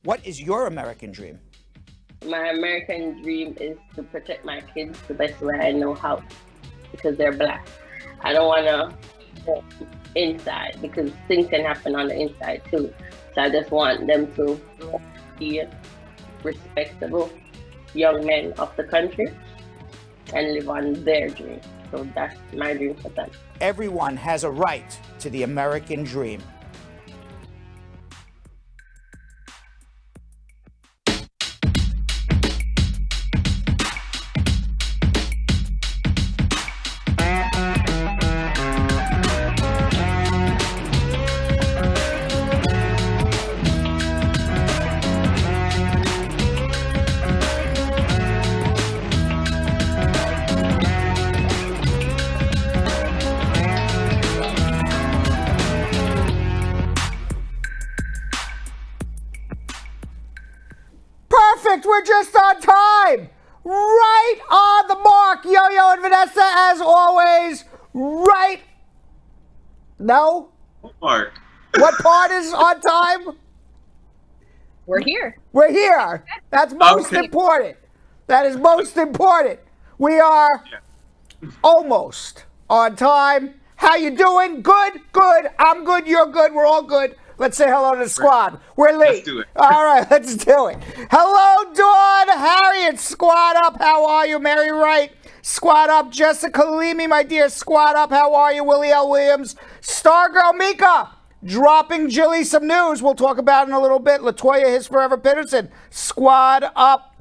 What is your American dream? My American dream is to protect my kids the best way I know how, because they're Black. I don't want to go inside because things can happen on the inside too. So I just want them to be respectable young men of the country and live on their dream. So that's my dream for them. Everyone has a right to the American dream. We're just on time, right on the mark. Yo-Yo and Vanessa, as always, right. No? What part? What part is on time? We're here. We're here. That's most important. That is most important. We are almost on time. How you doing? Good, good. I'm good, you're good, we're all good. Let's say hello to the squad. We're late. Let's do it. All right, let's do it. Hello, Dawn, Harriet, squad up. How are you? Mary Wright, squad up. Jessica Leamy, my dear, squad up. How are you? Willie L. Williams, Stargirl Mika, dropping Jilly some news. We'll talk about it in a little bit. Latoya, his Forever Peterson, squad up.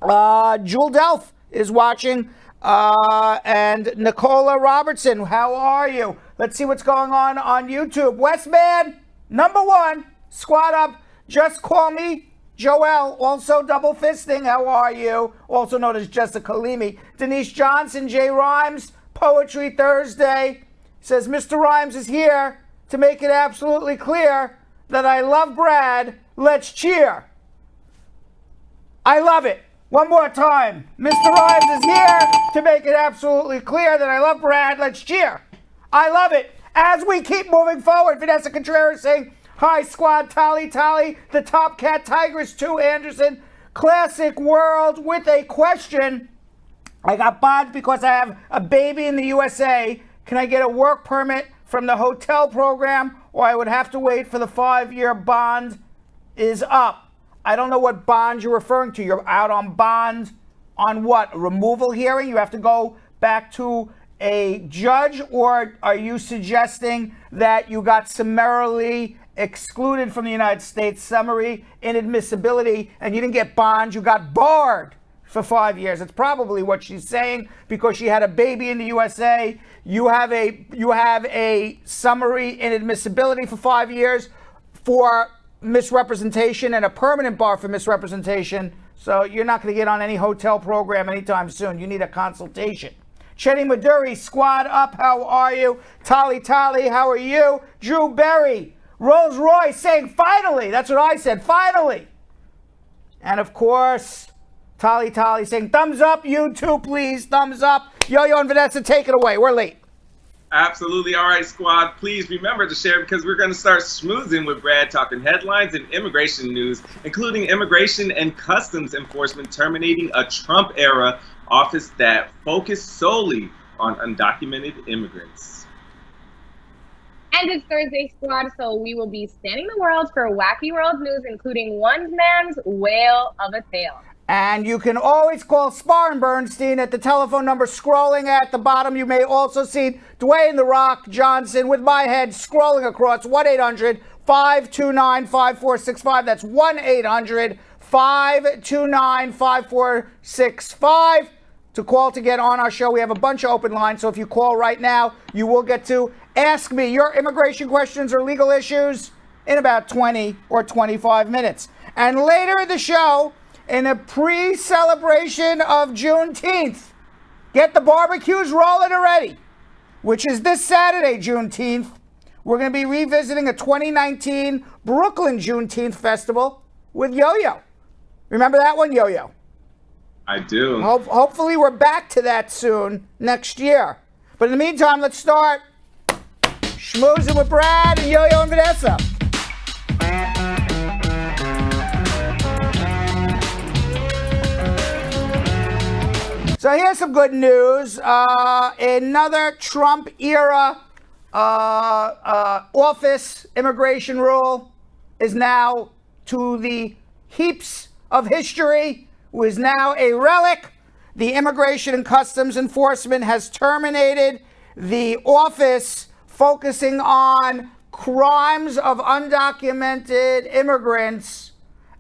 Jewel Delph is watching. And Nicola Robertson, how are you? Let's see what's going on YouTube. Westman, number one, squad up. Just call me Joel, also double fisting. How are you? Also known as Jessica Leamy. Denise Johnson, Jay Rhymes, Poetry Thursday, says Mr. Rhymes is here to make it absolutely clear that I love Brad. Let's cheer. I love it. One more time. Mr. Rhymes is here to make it absolutely clear that I love Brad. Let's cheer. I love it. As we keep moving forward, Vanessa Contreras saying, hi, squad, Tally, the Top Cat Tigress 2, Anderson, Classic World with a question. I got bond because I have a baby in the USA. Can I get a work permit from the hotel program, or I would have to wait for the 5-year bond is up? I don't know what bond you're referring to. You're out on bond on what? A removal hearing? You have to go back to a judge, or are you suggesting that you got summarily excluded from the United States, summary inadmissibility, and you didn't get bond, you got barred for 5 years? It's probably what she's saying, because she had a baby in the USA. You have a summary inadmissibility for 5 years for misrepresentation and a permanent bar for misrepresentation. So you're not going to get on any hotel program anytime soon. You need a consultation. Chetty Maduri, squad up, how are you? Tally, how are you? Drew Berry, Rolls Royce saying finally. That's what I said, finally. And of course, Tally saying thumbs up, you too, please, thumbs up. Yo-Yo and Vanessa, take it away. We're late. Absolutely. All right, squad. Please remember to share, because we're going to start schmoozing with Brad, talking headlines and immigration news, including immigration and customs enforcement terminating a Trump-era office that focused solely on undocumented immigrants. And it's Thursday, squad, so we will be scanning the world for wacky world news, including one man's whale of a tale. And you can always call Spar and Bernstein at the telephone number scrolling at the bottom. You may also see Dwayne "The Rock" Johnson with my head scrolling across 1-800-529-5465. That's 1-800-529-5465 to call to get on our show. We have a bunch of open lines, so if you call right now, you will get to ask me your immigration questions or legal issues in about 20 or 25 minutes. And later in the show, in a pre-celebration of Juneteenth, get the barbecues rolling already, which is this Saturday, Juneteenth. We're going to be revisiting a 2019 Brooklyn Juneteenth festival with Yo-Yo. Remember that one, Yo-Yo? I do. Hopefully we're back to that soon next year. But in the meantime, let's start schmoozing with Brad and Yo-Yo and Vanessa. So here's some good news. Another Trump era office immigration rule is now to the heaps of history, who is now a relic. The Immigration and Customs Enforcement has terminated the office focusing on crimes of undocumented immigrants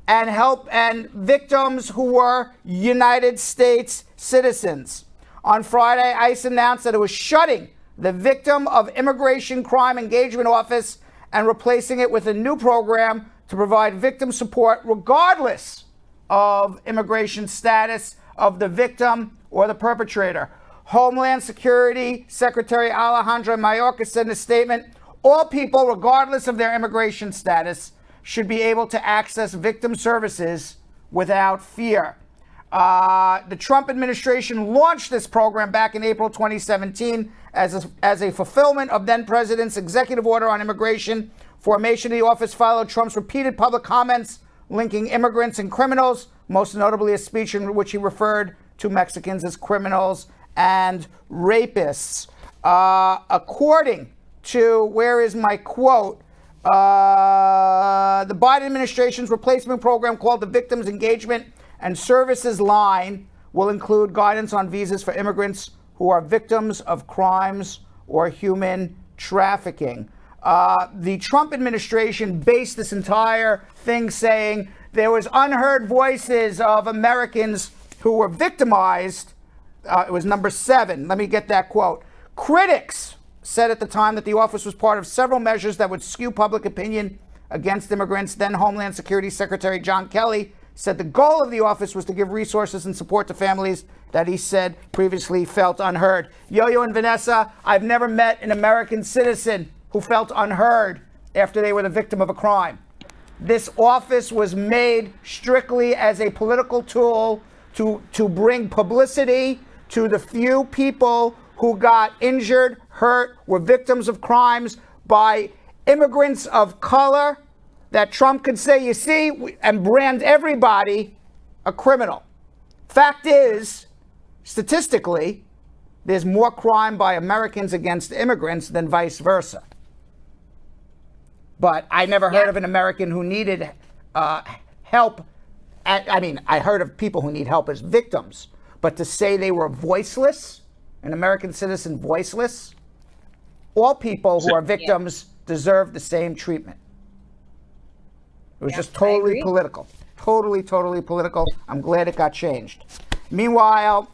and victims who were United States citizens. On Friday, ICE announced that it was shutting the Victim of Immigration Crime Engagement Office and replacing it with a new program to provide victim support regardless of immigration status of the victim or the perpetrator. Homeland Security Secretary Alejandro Mayorkas said in a statement, all people, regardless of their immigration status, should be able to access victim services without fear. The Trump administration launched this program back in April 2017 as a fulfillment of then President's executive order on immigration. Formation of the office followed Trump's repeated public comments linking immigrants and criminals, most notably a speech in which he referred to Mexicans as criminals and rapists. According to, where is my quote? The Biden administration's replacement program, called the Victims Engagement and Services Line, will include guidance on visas for immigrants who are victims of crimes or human trafficking. The Trump administration based this entire thing saying there was unheard voices of Americans who were victimized. It was number 7. Let me get that quote. Critics said at the time that the office was part of several measures that would skew public opinion against immigrants. Then Homeland Security Secretary John Kelly said the goal of the office was to give resources and support to families that he said previously felt unheard. Yo-Yo and Vanessa, I've never met an American citizen who felt unheard after they were the victim of a crime. This office was made strictly as a political tool to bring publicity to the few people who got injured, hurt, were victims of crimes by immigrants of color, that Trump could say, you see, and brand everybody a criminal. Fact is, statistically, there's more crime by Americans against immigrants than vice versa. But I never heard of an American who needed help. I heard of people who need help as victims. But to say they were voiceless, an American citizen voiceless, all people who are victims deserve the same treatment. It was just totally political. Totally political. I'm glad it got changed. Meanwhile,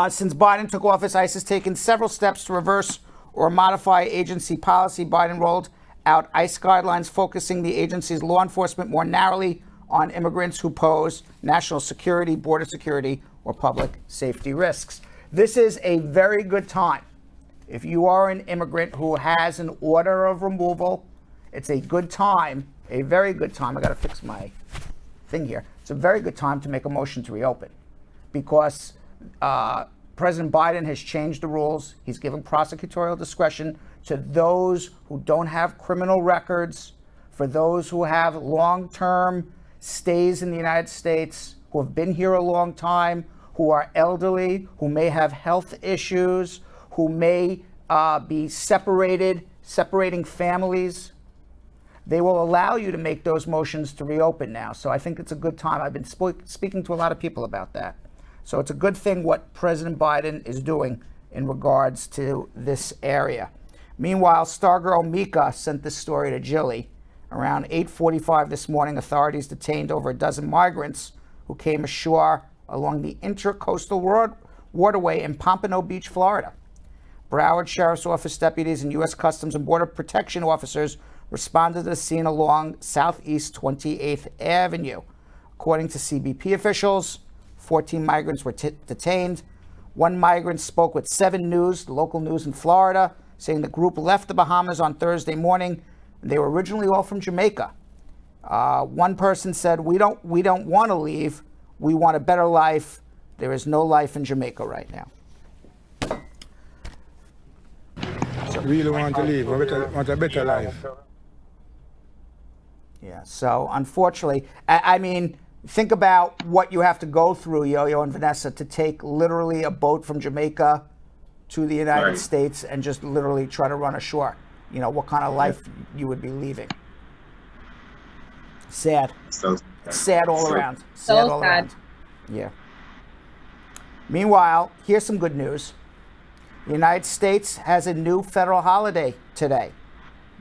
since Biden took office, ICE has taken several steps to reverse or modify agency policy. Biden rolled out ICE guidelines focusing the agency's law enforcement more narrowly on immigrants who pose national security, border security, or public safety risks. This is a very good time. If you are an immigrant who has an order of removal, it's a good time, a very good time. I got to fix my thing here. It's a very good time to make a motion to reopen because President Biden has changed the rules. He's given prosecutorial discretion to those who don't have criminal records, for those who have long-term stays in the United States, who have been here a long time, who are elderly, who may have health issues, who may be separating families. They will allow you to make those motions to reopen now. So I think it's a good time. I've been speaking to a lot of people about that. So it's a good thing what President Biden is doing in regards to this area. Meanwhile, Stargirl Mika sent this story to Jilly. Around 8:45 this morning, authorities detained over a dozen migrants who came ashore along the Intercoastal Waterway in Pompano Beach, Florida. Broward Sheriff's Office deputies and U.S. Customs and Border Protection officers responded to the scene along Southeast 28th Avenue. According to CBP officials, 14 migrants were detained. One migrant spoke with 7 News, the local news in Florida, saying the group left the Bahamas on Thursday morning. They were originally all from Jamaica. One person said, we don't want to leave. We want a better life. There is no life in Jamaica right now. Really want to leave, want a better life. Yeah, so unfortunately, I mean, Think about what you have to go through, Yo-Yo and Vanessa, to take literally a boat from Jamaica to the United States and just literally try to run ashore. You know, what kind of life you would be leaving. Sad. So sad all around. So Sad all sad. around. Yeah. Meanwhile, here's some good news. The United States has a new federal holiday today.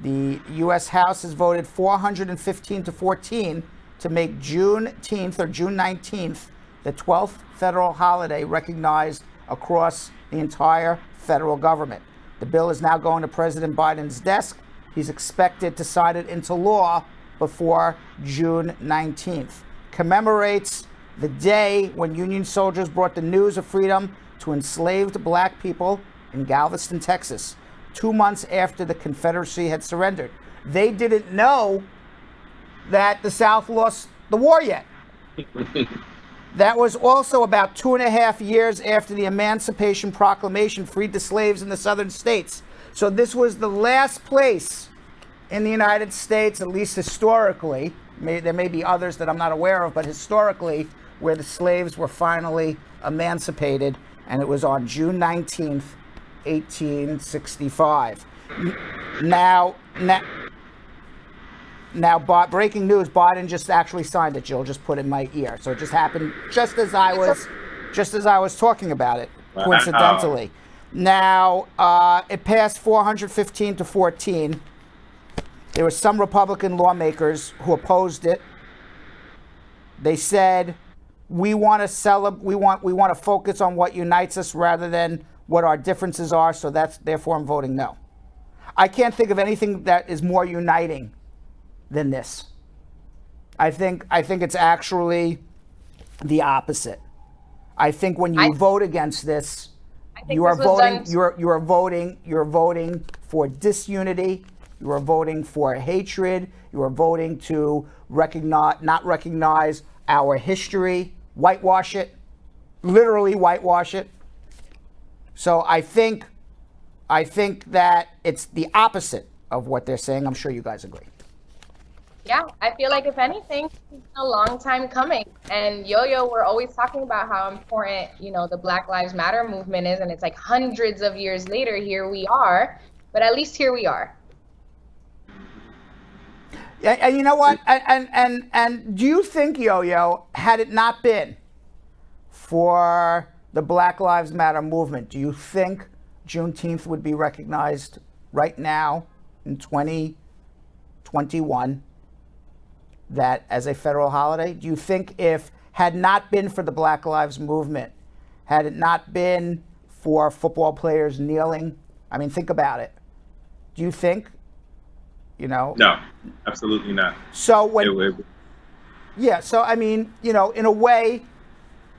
The U.S. House has voted 415 to 14 to make Juneteenth or June 19th the 12th federal holiday recognized across the entire federal government. The bill is now going to President Biden's desk. He's expected to sign it into law before June 19th. Commemorates the day when Union soldiers brought the news of freedom to enslaved black people in Galveston, Texas, 2 months after the Confederacy had surrendered. They didn't know that the South lost the war yet. That was also about 2.5 years after the Emancipation Proclamation freed the slaves in the southern states. So this was the last place in the United States, at least historically, there may be others that I'm not aware of, but historically, where the slaves were finally emancipated, and it was on June 19th, 1865. Now, breaking news, Biden just actually signed it, Jill, just put it in my ear. So it just happened just as I was talking about it, coincidentally. Now, it passed 415 to 14. There were some Republican lawmakers who opposed it. They said, we want to focus on what unites us rather than what our differences are, so therefore I'm voting no. I can't think of anything that is more uniting than this. I think it's actually the opposite. I think when you vote against this, you are voting for disunity. You are voting for hatred. You are voting to not recognize our history, whitewash it, literally whitewash it. So I think that it's the opposite of what they're saying. I'm sure you guys agree. Yeah, I feel like if anything, it's been a long time coming. And Yo-Yo, we're always talking about how important, the Black Lives Matter movement is, and it's like hundreds of years later, here we are. But at least here we are. Yeah, and you know what? And do you think, Yo-Yo, had it not been for the Black Lives Matter movement, do you think Juneteenth would be recognized right now in 2021 that as a federal holiday? Do you think if had not been for the Black Lives movement, had it not been for football players kneeling, I mean, think about it. Do you think, No, absolutely not. So so I mean, in a way,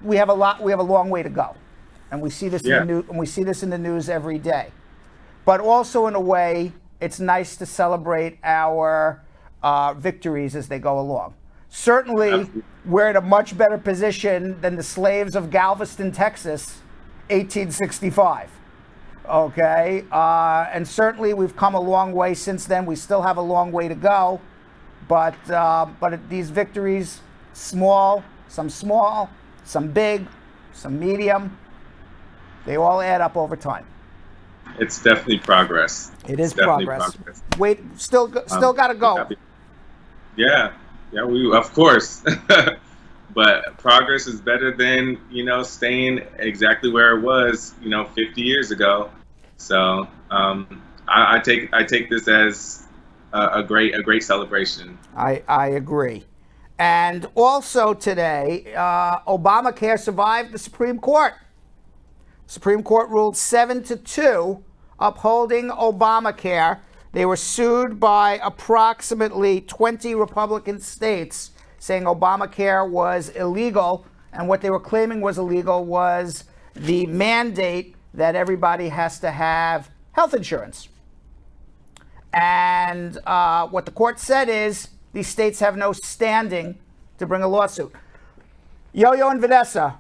we have a long way to go, and we see this in the news every day. But also, in a way, it's nice to celebrate our victories as they go along. Certainly, absolutely. We're in a much better position than the slaves of Galveston, Texas, 1865. Okay, and certainly we've come a long way since then. We still have a long way to go, but these victories, some big, some medium, they all add up over time. It's definitely progress. It is progress. Wait, still got to go. Yeah, we of course. But progress is better than, staying exactly where it was, 50 years ago. So I take this as a great celebration. I agree. And also today, Obamacare survived the Supreme Court. Supreme Court ruled 7-2 upholding Obamacare. They were sued by approximately 20 Republican states saying Obamacare was illegal, and what they were claiming was illegal was the mandate that everybody has to have health insurance. And what the court said is these states have no standing to bring a lawsuit. Yo-Yo and Vanessa,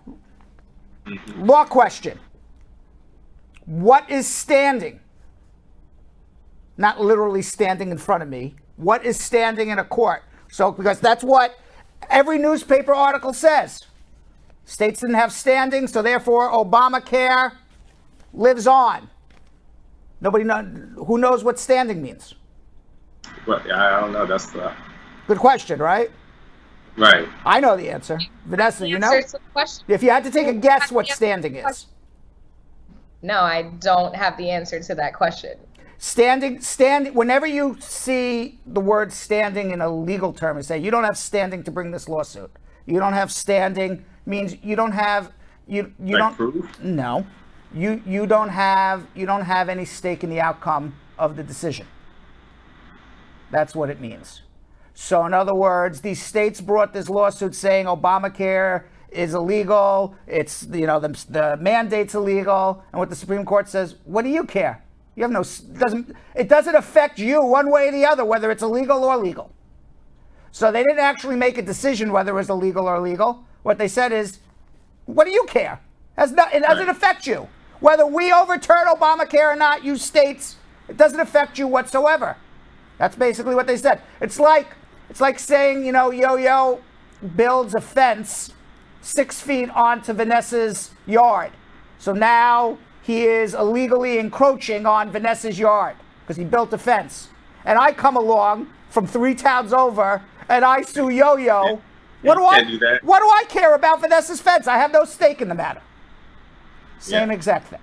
law question. What is standing? Not literally standing in front of me. What is standing in a court? So, because that's what Every newspaper article says states didn't have standing, so therefore Obamacare lives on. Who knows what standing means? Well, I don't know. That's the Good question, right? right. I know the answer. Vanessa, you know? Answer to the question? If you had to take a guess what standing is. No, I don't have the answer to that question. Standing, whenever you see the word standing in a legal term, you say you don't have standing to bring this lawsuit. You don't have standing means you don't have you Like don't proof? no. You don't have any stake in the outcome of the decision. That's what it means. So in other words, these states brought this lawsuit saying Obamacare is illegal. It's the mandate's illegal, and what the Supreme Court says, what do you care? You have it doesn't affect you one way or the other, whether it's illegal or legal. So they didn't actually make a decision whether it was illegal or legal. What they said is, what do you care? It doesn't affect you. Whether we overturn Obamacare or not, you states, it doesn't affect you whatsoever. That's basically what they said. It's like saying, Yo-Yo builds a fence 6 feet onto Vanessa's yard. So now he is illegally encroaching on Vanessa's yard because he built a fence. And I come along from 3 towns over and I sue Yo-Yo. What do I care about Vanessa's fence? I have no stake in the matter. Same exact thing.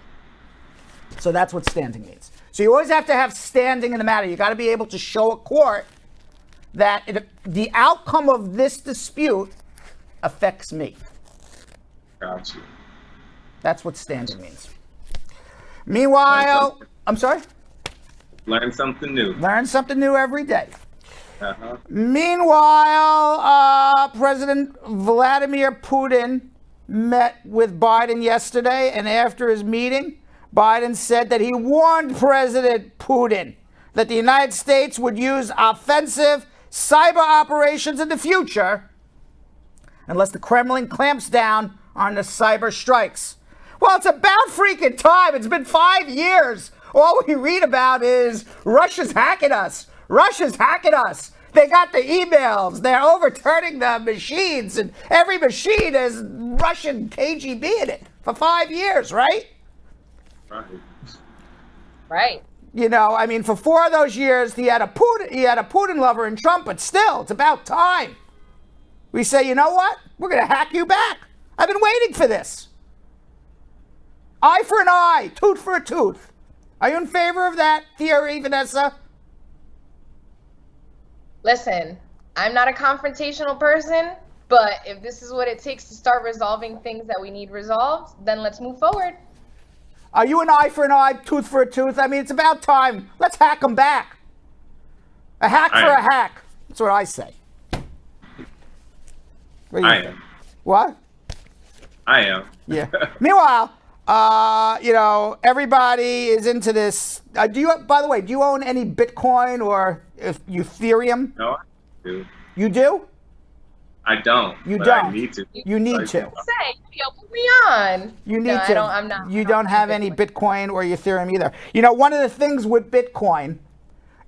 So that's what standing means. So you always have to have standing in the matter. You got to be able to show a court that the outcome of this dispute affects me. Gotcha. That's what standing means. Meanwhile, I'm sorry? Learn something new. Learn something new every day. Uh-huh. Meanwhile, President Vladimir Putin met with Biden yesterday, and after his meeting, Biden said that he warned President Putin that the United States would use offensive cyber operations in the future unless the Kremlin clamps down on the cyber strikes. Well, it's about freaking time. It's been 5 years. All we read about is Russia's hacking us. Russia's hacking us. They got the emails. They're overturning the machines, and every machine has Russian KGB in it for 5 years, right? Right. For 4 of those years, he had a Putin lover in Trump, but still, it's about time. We say, you know what? We're going to hack you back. I've been waiting for this. Eye for an eye, tooth for a tooth. Are you in favor of that theory, Vanessa? Listen, I'm not a confrontational person, but if this is what it takes to start resolving things that we need resolved, then let's move forward. Are you an eye for an eye, tooth for a tooth? It's about time. Let's hack them back. A hack for a hack. That's what I say. I am. What? I am. Yeah. Meanwhile, everybody is into this. By the way, do you own any Bitcoin or Eutherium? No, I do. You do? I don't. You but don't. I need to. You need to. Say, put me on. You need to. I'm not. You don't have any Bitcoin or Ethereum either. One of the things with Bitcoin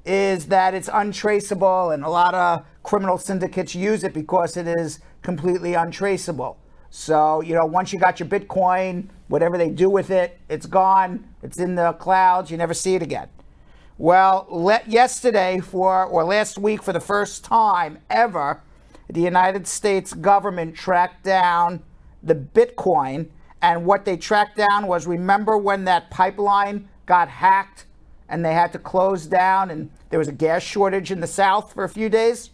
is that it's untraceable, and a lot of criminal syndicates use it because it is completely untraceable. So, once you got your Bitcoin, whatever they do with it, it's gone. It's in the clouds. You never see it again. Well, last week, for the first time ever, the United States government tracked down the Bitcoin. And what they tracked down was, remember when that pipeline got hacked and they had to close down and there was a gas shortage in the South for a few days?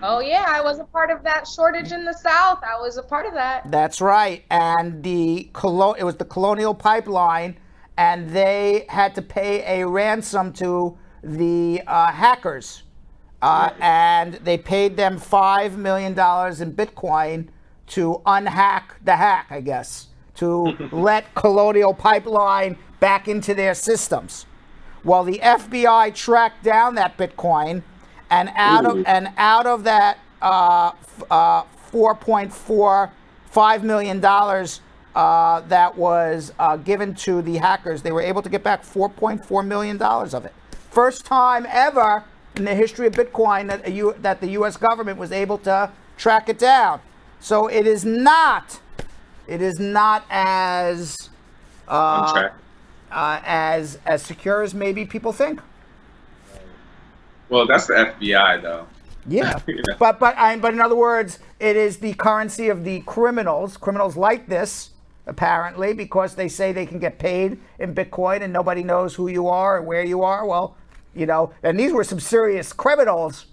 Oh, yeah, I was a part of that shortage in the South. I was a part of that. That's right. And it was the Colonial Pipeline, and they had to pay a ransom to the hackers. And they paid them $5 million in Bitcoin to unhack the hack, I guess, to let Colonial Pipeline back into their systems. Well, the FBI tracked down that Bitcoin, and out of that $4.45 million that was given to the hackers, they were able to get back $4.4 million of it. First time ever in the history of Bitcoin that the U.S. government was able to track it down. So it is not as as secure as maybe people think. Well, that's the FBI, though. Yeah, Yeah. but in other words, it is the currency of the criminals. Criminals like this, apparently, because they say they can get paid in Bitcoin and nobody knows who you are or where you are. Well, and these were some serious criminals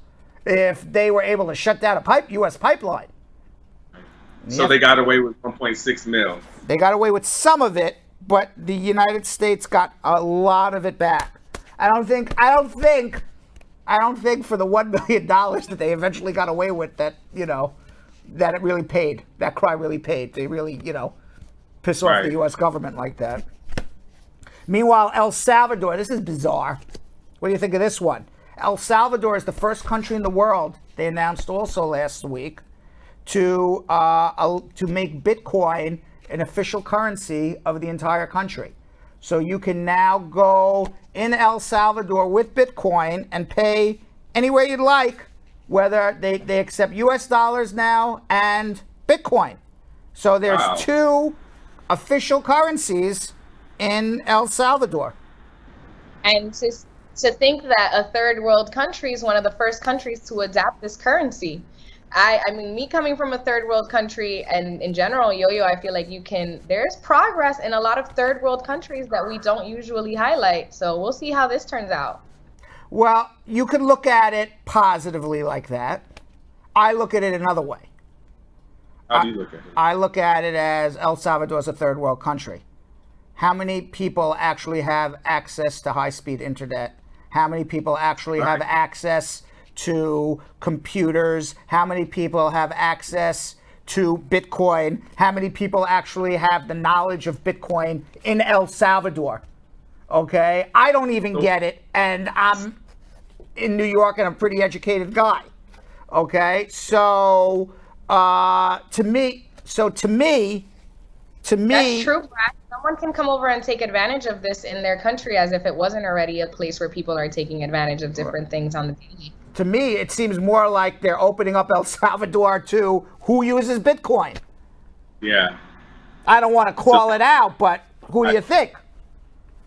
if they were able to shut down a U.S. pipeline. So they got away with 1.6 mil. They got away with some of it, but the United States got a lot of it back. I don't think for the $1 million that they eventually got away with that it really paid. That crime really paid. They really, piss off the U.S. government like that. Meanwhile, El Salvador, this is bizarre. What do you think of this one? El Salvador is the first country in the world, they announced also last week, to make Bitcoin an official currency of the entire country. So you can now go in El Salvador with Bitcoin and pay anywhere you'd like, whether they accept US dollars now and Bitcoin. So there's two official currencies in El Salvador. And to think that a third world country is one of the first countries to adopt this currency. I mean, me coming from a third world country and in general, Yo-Yo, I feel like there's progress in a lot of third world countries that we don't usually highlight. So we'll see how this turns out. Well, you could look at it positively like that. I look at it another way. How do you look at it? I look at it as El Salvador is a third world country. How many people actually have access to high-speed internet? How many people actually have access to computers? How many people have access to Bitcoin? How many people actually have the knowledge of Bitcoin in El Salvador? Okay, I don't even get it, and I'm in New York and I'm a pretty educated guy. Okay, so to me, that's true, Brad. Someone can come over and take advantage of this in their country as if it wasn't already a place where people are taking advantage of different things on the daily. To me, it seems more like they're opening up El Salvador to who uses Bitcoin. Yeah. I don't want to call it out, but who do you think?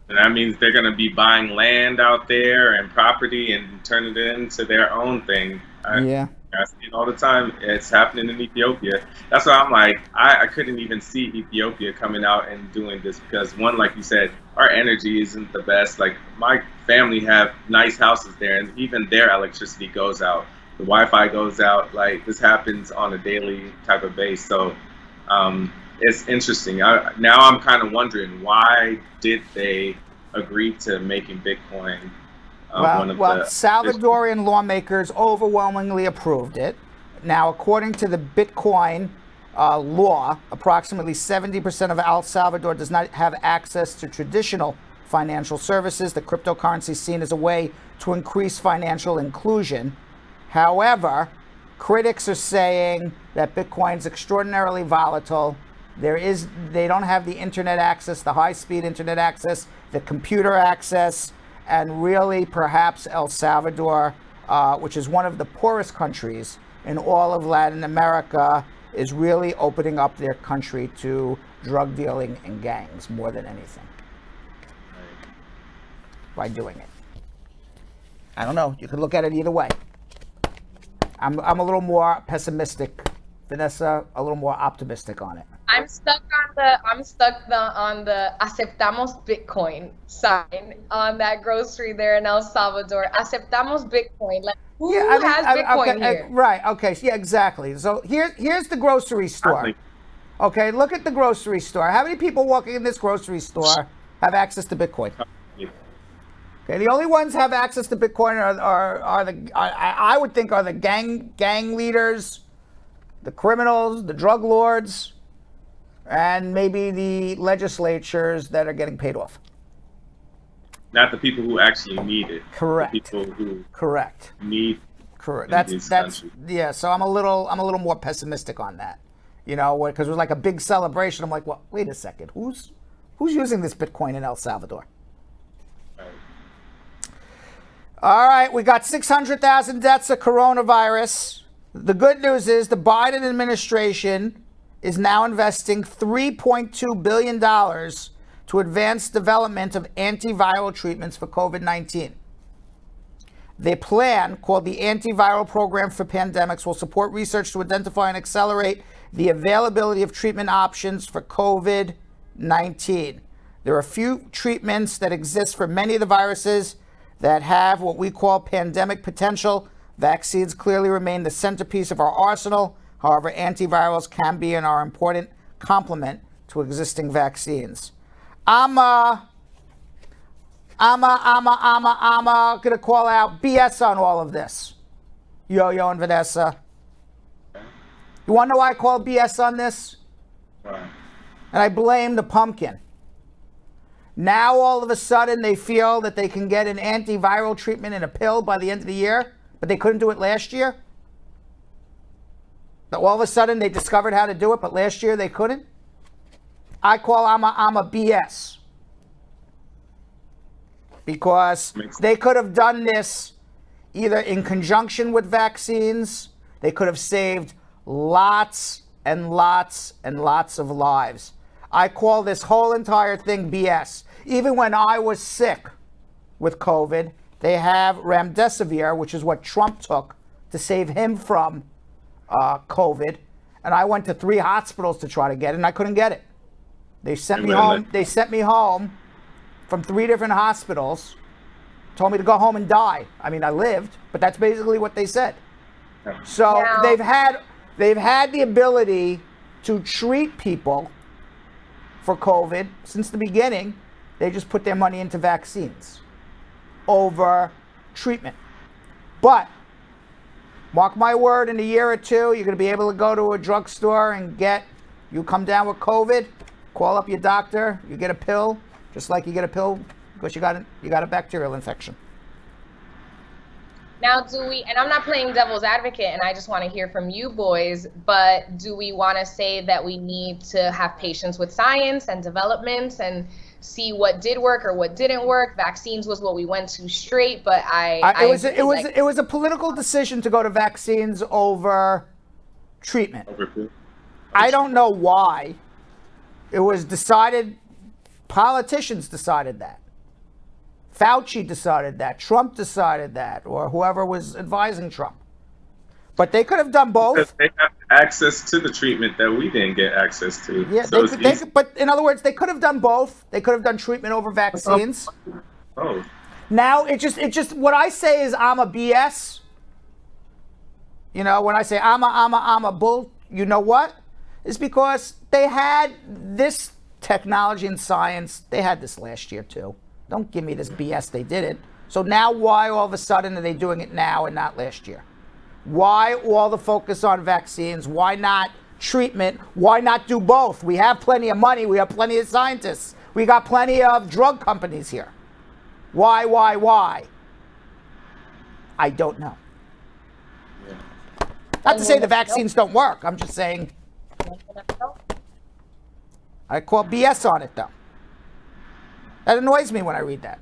And that means they're going to be buying land out there and property and turning it into their own thing. Yeah. I see it all the time. It's happening in Ethiopia. That's why I'm like, I couldn't even see Ethiopia coming out and doing this because, one, like you said, our energy isn't the best. Like, my family have nice houses there, and even their electricity goes out. The Wi-Fi goes out. Like, this happens on a daily type of base. So it's interesting. Now I'm kind of wondering, why did they agree to making Bitcoin Salvadorian lawmakers overwhelmingly approved it. Now, according to the Bitcoin law, approximately 70% of El Salvador does not have access to traditional financial services. The cryptocurrency is seen as a way to increase financial inclusion. However, critics are saying that Bitcoin is extraordinarily volatile. They don't have the internet access, the high-speed internet access, the computer access, and really perhaps El Salvador, which is one of the poorest countries in all of Latin America, is really opening up their country to drug dealing and gangs more than anything by doing it. I don't know. You could look at it either way. I'm a little more pessimistic. Vanessa, a little more optimistic on it. I'm stuck on the aceptamos Bitcoin sign on that grocery there in El Salvador. Aceptamos Bitcoin. Like, who has Bitcoin here? Right. Okay. Yeah. Exactly. So here's the grocery store. Okay. Look at the grocery store. How many people walking in this grocery store have access to Bitcoin? Okay. The only ones have access to Bitcoin I would think are the gang leaders, the criminals, the drug lords, and maybe the legislatures that are getting paid off. Not the people who actually need it. Correct. The people who need. Correct. That's yeah. So I'm a little more pessimistic on that. Because it was like a big celebration. I'm like, well, wait a second. Who's using this Bitcoin in El Salvador? Right. All right, we got 600,000 deaths of coronavirus. The good news is the Biden administration is now investing $3.2 billion to advance development of antiviral treatments for COVID-19. Their plan, called the Antiviral Program for Pandemics, will support research to identify and accelerate the availability of treatment options for COVID-19. There are few treatments that exist for many of the viruses that have what we call pandemic potential. Vaccines clearly remain the centerpiece of our arsenal. However, antivirals can be and are an important complement to existing vaccines. I'm gonna call out BS on all of this. Yo-Yo and Vanessa. You wanna know why I call BS on this? Why? And I blame the pumpkin. Now all of a sudden they feel that they can get an antiviral treatment in a pill by the end of the year, but they couldn't do it last year? That all of a sudden they discovered how to do it, but last year they couldn't? I call I'm a BS. Because they could have done this either in conjunction with vaccines. They could have saved lots and lots and lots of lives. I call this whole entire thing BS. Even when I was sick with COVID, they have remdesivir, which is what Trump took to save him from COVID. And I went to 3 hospitals to try to get it, and I couldn't get it. They sent me home. They sent me home from 3 different hospitals, told me to go home and die. I mean, I lived, but that's basically what they said. So they've had the ability to treat people for COVID since the beginning. They just put their money into vaccines over treatment. But mark my word, in a year or two, you're going to be able to go to a drugstore and you come down with COVID, call up your doctor, you get a pill, just like you get a pill because you got a bacterial infection. Now, do we, and I'm not playing devil's advocate, and I just want to hear from you boys, but do we want to say that we need to have patience with science and developments and see what did work or what didn't work? Vaccines was what we went to straight, but it was a political decision to go to vaccines over treatment. I don't know why. It was decided, politicians decided that. Fauci decided that. Trump decided that, or whoever was advising Trump. But they could have done both. Because they have access to the treatment that we didn't get access to. Yeah, so but in other words, they could have done both. They could have done treatment over vaccines. Oh. Now it just what I say is I'm a BS. You know, when I say I'm a bull, you know what? It's because they had this technology and science. They had this last year too. Don't give me this BS, they did it. So now why all of a sudden are they doing it now and not last year? Why all the focus on vaccines? Why not treatment? Why not do both? We have plenty of money. We have plenty of scientists. We got plenty of drug companies here. Why? I don't know. Yeah. Not to say the vaccines don't work. I'm just saying I call BS on it though. That annoys me when I read that.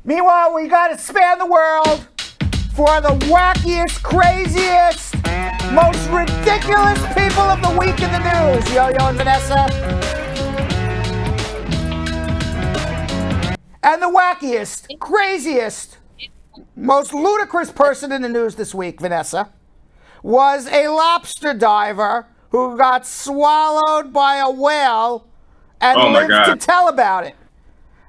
Meanwhile, we got to span the world for the wackiest, craziest, most ridiculous people of the week in the news. Yo-Yo and Vanessa. And the wackiest, craziest, most ludicrous person in the news this week, Vanessa, was a lobster diver who got swallowed by a whale and lived to tell about it.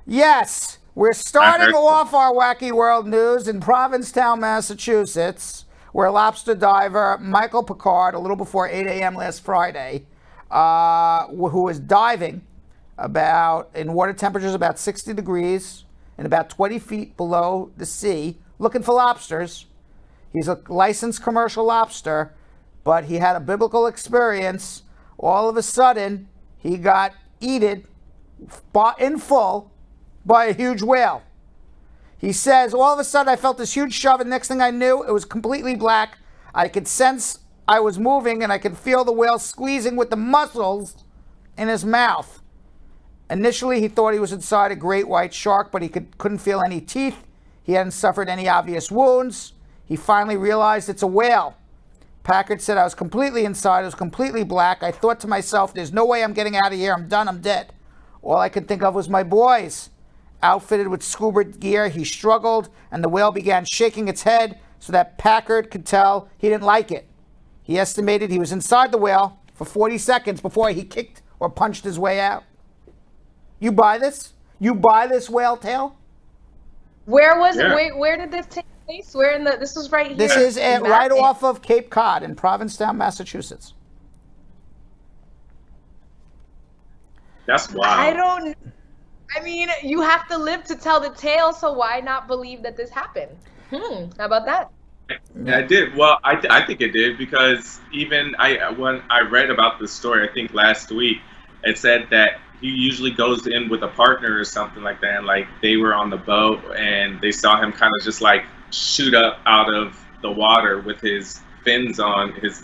Yes, we're starting off our wacky world news in Provincetown, Massachusetts, where lobster diver Michael Picard, a little before 8 a.m. last Friday, who was diving in water temperatures about 60 degrees and about 20 feet below the sea, looking for lobsters. He's a licensed commercial lobster, but he had a biblical experience. All of a sudden, he got eaten in full by a huge whale. He says, all of a sudden I felt this huge shove, and next thing I knew, it was completely black. I could sense I was moving, and I could feel the whale squeezing with the muscles in his mouth. Initially, he thought he was inside a great white shark, but he couldn't feel any teeth. He hadn't suffered any obvious wounds. He finally realized it's a whale. Packard said, I was completely inside. It was completely black. I thought to myself, there's no way I'm getting out of here. I'm done. I'm dead. All I could think of was my boys. Outfitted with scuba gear, he struggled, and the whale began shaking its head so that Packard could tell he didn't like it. He estimated he was inside the whale for 40 seconds before he kicked or punched his way out. You buy this? You buy this whale tale? Where was it? Where did this take place? Where in the? This was right here. This is right off of Cape Cod in Provincetown, Massachusetts. That's wild. I mean, you have to live to tell the tale, so why not believe that this happened? How about that? I did. Well, I think it did, because even when I read about this story, I think last week, it said that he usually goes in with a partner or something like that, and like they were on the boat and they saw him kind of just like shoot up out of the water with his fins on, his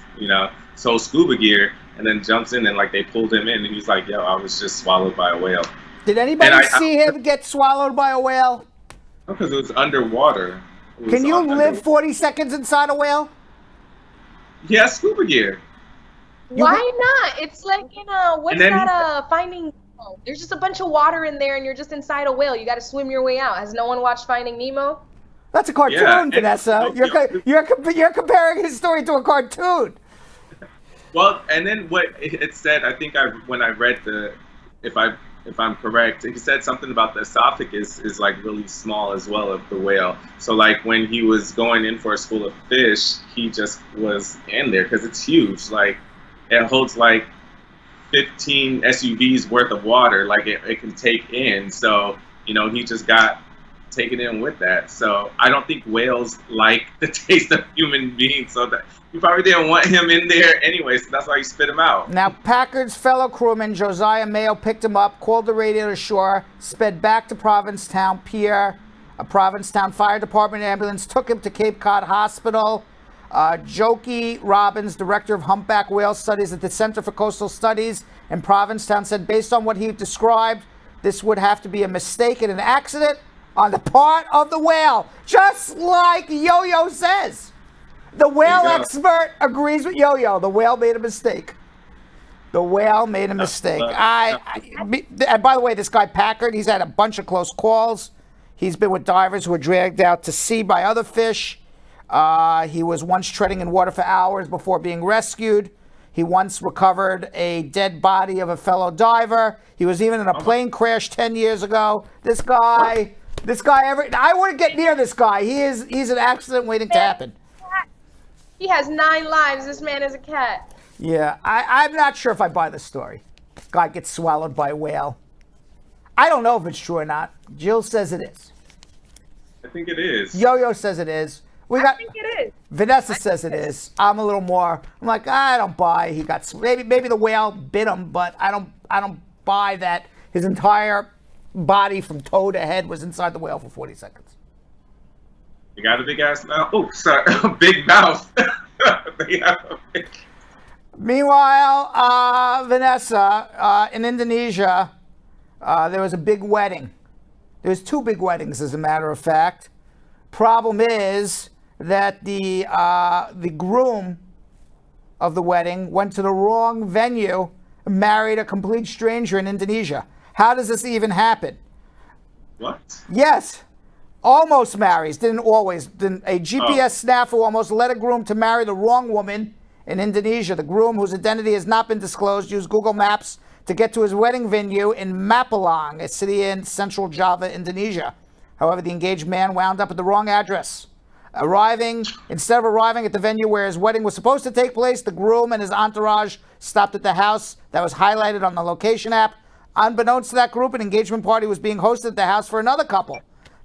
so scuba gear, and then jumps in and like they pulled him in and he's like, yo, I was just swallowed by a whale. Did anybody see him get swallowed by a whale? Because it was underwater. Can you live 40 seconds inside a whale? Yeah, scuba gear. Why not? It's like, what's that, Finding Nemo? There's just a bunch of water in there and you're just inside a whale. You got to swim your way out. Has no one watched Finding Nemo? That's a cartoon, Vanessa. You're comparing his story to a cartoon. Well, and then what it said, I think when I read if I'm correct, he said something about the esophagus is like really small as well of the whale. So like when he was going in for a school of fish, he just was in there because it's huge. Like it holds like 15 SUVs worth of water, like it can take in. So, he just got taken in with that. So I don't think whales like the taste of human beings. So that you probably didn't want him in there anyway, so that's why you spit him out. Now, Packard's fellow crewman, Josiah Mayo, picked him up, called the radio to shore, sped back to Provincetown Pier. A Provincetown Fire Department ambulance took him to Cape Cod Hospital. Jokey Robbins, director of humpback whale studies at the Center for Coastal Studies in Provincetown, said based on what he described, this would have to be a mistake and an accident on the part of the whale, just like Yo-Yo says. The whale expert agrees with Yo-Yo. The whale made a mistake. The whale made a mistake. And by the way, this guy Packard, he's had a bunch of close calls. He's been with divers who were dragged out to sea by other fish. He was once treading in water for hours before being rescued. He once recovered a dead body of a fellow diver. He was even in a plane crash 10 years ago. This guy, I wouldn't get near this guy. He's an accident waiting to happen. He has 9 lives. This man is a cat. Yeah, I'm not sure if I buy this story. Guy gets swallowed by a whale. I don't know if it's true or not. Jill says it is. I think it is. Yo-Yo says it is. I think it is. Vanessa says it is. I'm a little more. I'm like, I don't buy. He got maybe the whale bit him, but I don't buy that his entire body from toe to head was inside the whale for 40 seconds. You got a big ass mouth. Oh, sorry, big mouth. Meanwhile, Vanessa, in Indonesia, there was a big wedding. There's 2 big weddings, as a matter of fact. Problem is that the groom of the wedding went to the wrong venue and married a complete stranger in Indonesia. How does this even happen? What? Yes. Almost marries, didn't always. A GPS snafu almost led a groom to marry the wrong woman in Indonesia. The groom, whose identity has not been disclosed, used Google Maps to get to his wedding venue in Mapalang, a city in central Java, Indonesia. However, the engaged man wound up at the wrong address. Instead of arriving at the venue where his wedding was supposed to take place, the groom and his entourage stopped at the house that was highlighted on the location app. Unbeknownst to that group, an engagement party was being hosted at the house for another couple.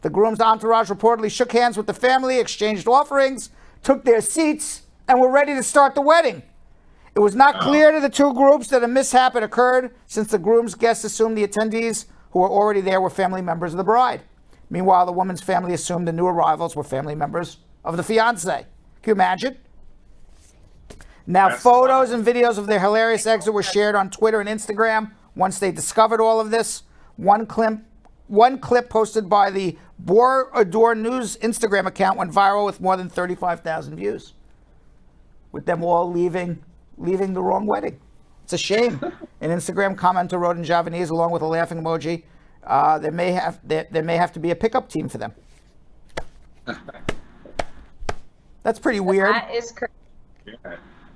The groom's entourage reportedly shook hands with the family, exchanged offerings, took their seats, and were ready to start the wedding. It was not clear to the 2 groups that a mishap had occurred, since the groom's guests assumed the attendees who were already there were family members of the bride. Meanwhile, the woman's family assumed the new arrivals were family members of the fiancé. Can you imagine? Now, photos and videos of their hilarious exit were shared on Twitter and Instagram once they discovered all of this. One clip one clip posted by the Borador News Instagram account went viral with more than 35,000 views, with them all leaving the wrong wedding. It's a shame. An Instagram commenter wrote in Javanese along with a laughing emoji. There may have to be a pickup team for them. That's pretty weird. That is crazy.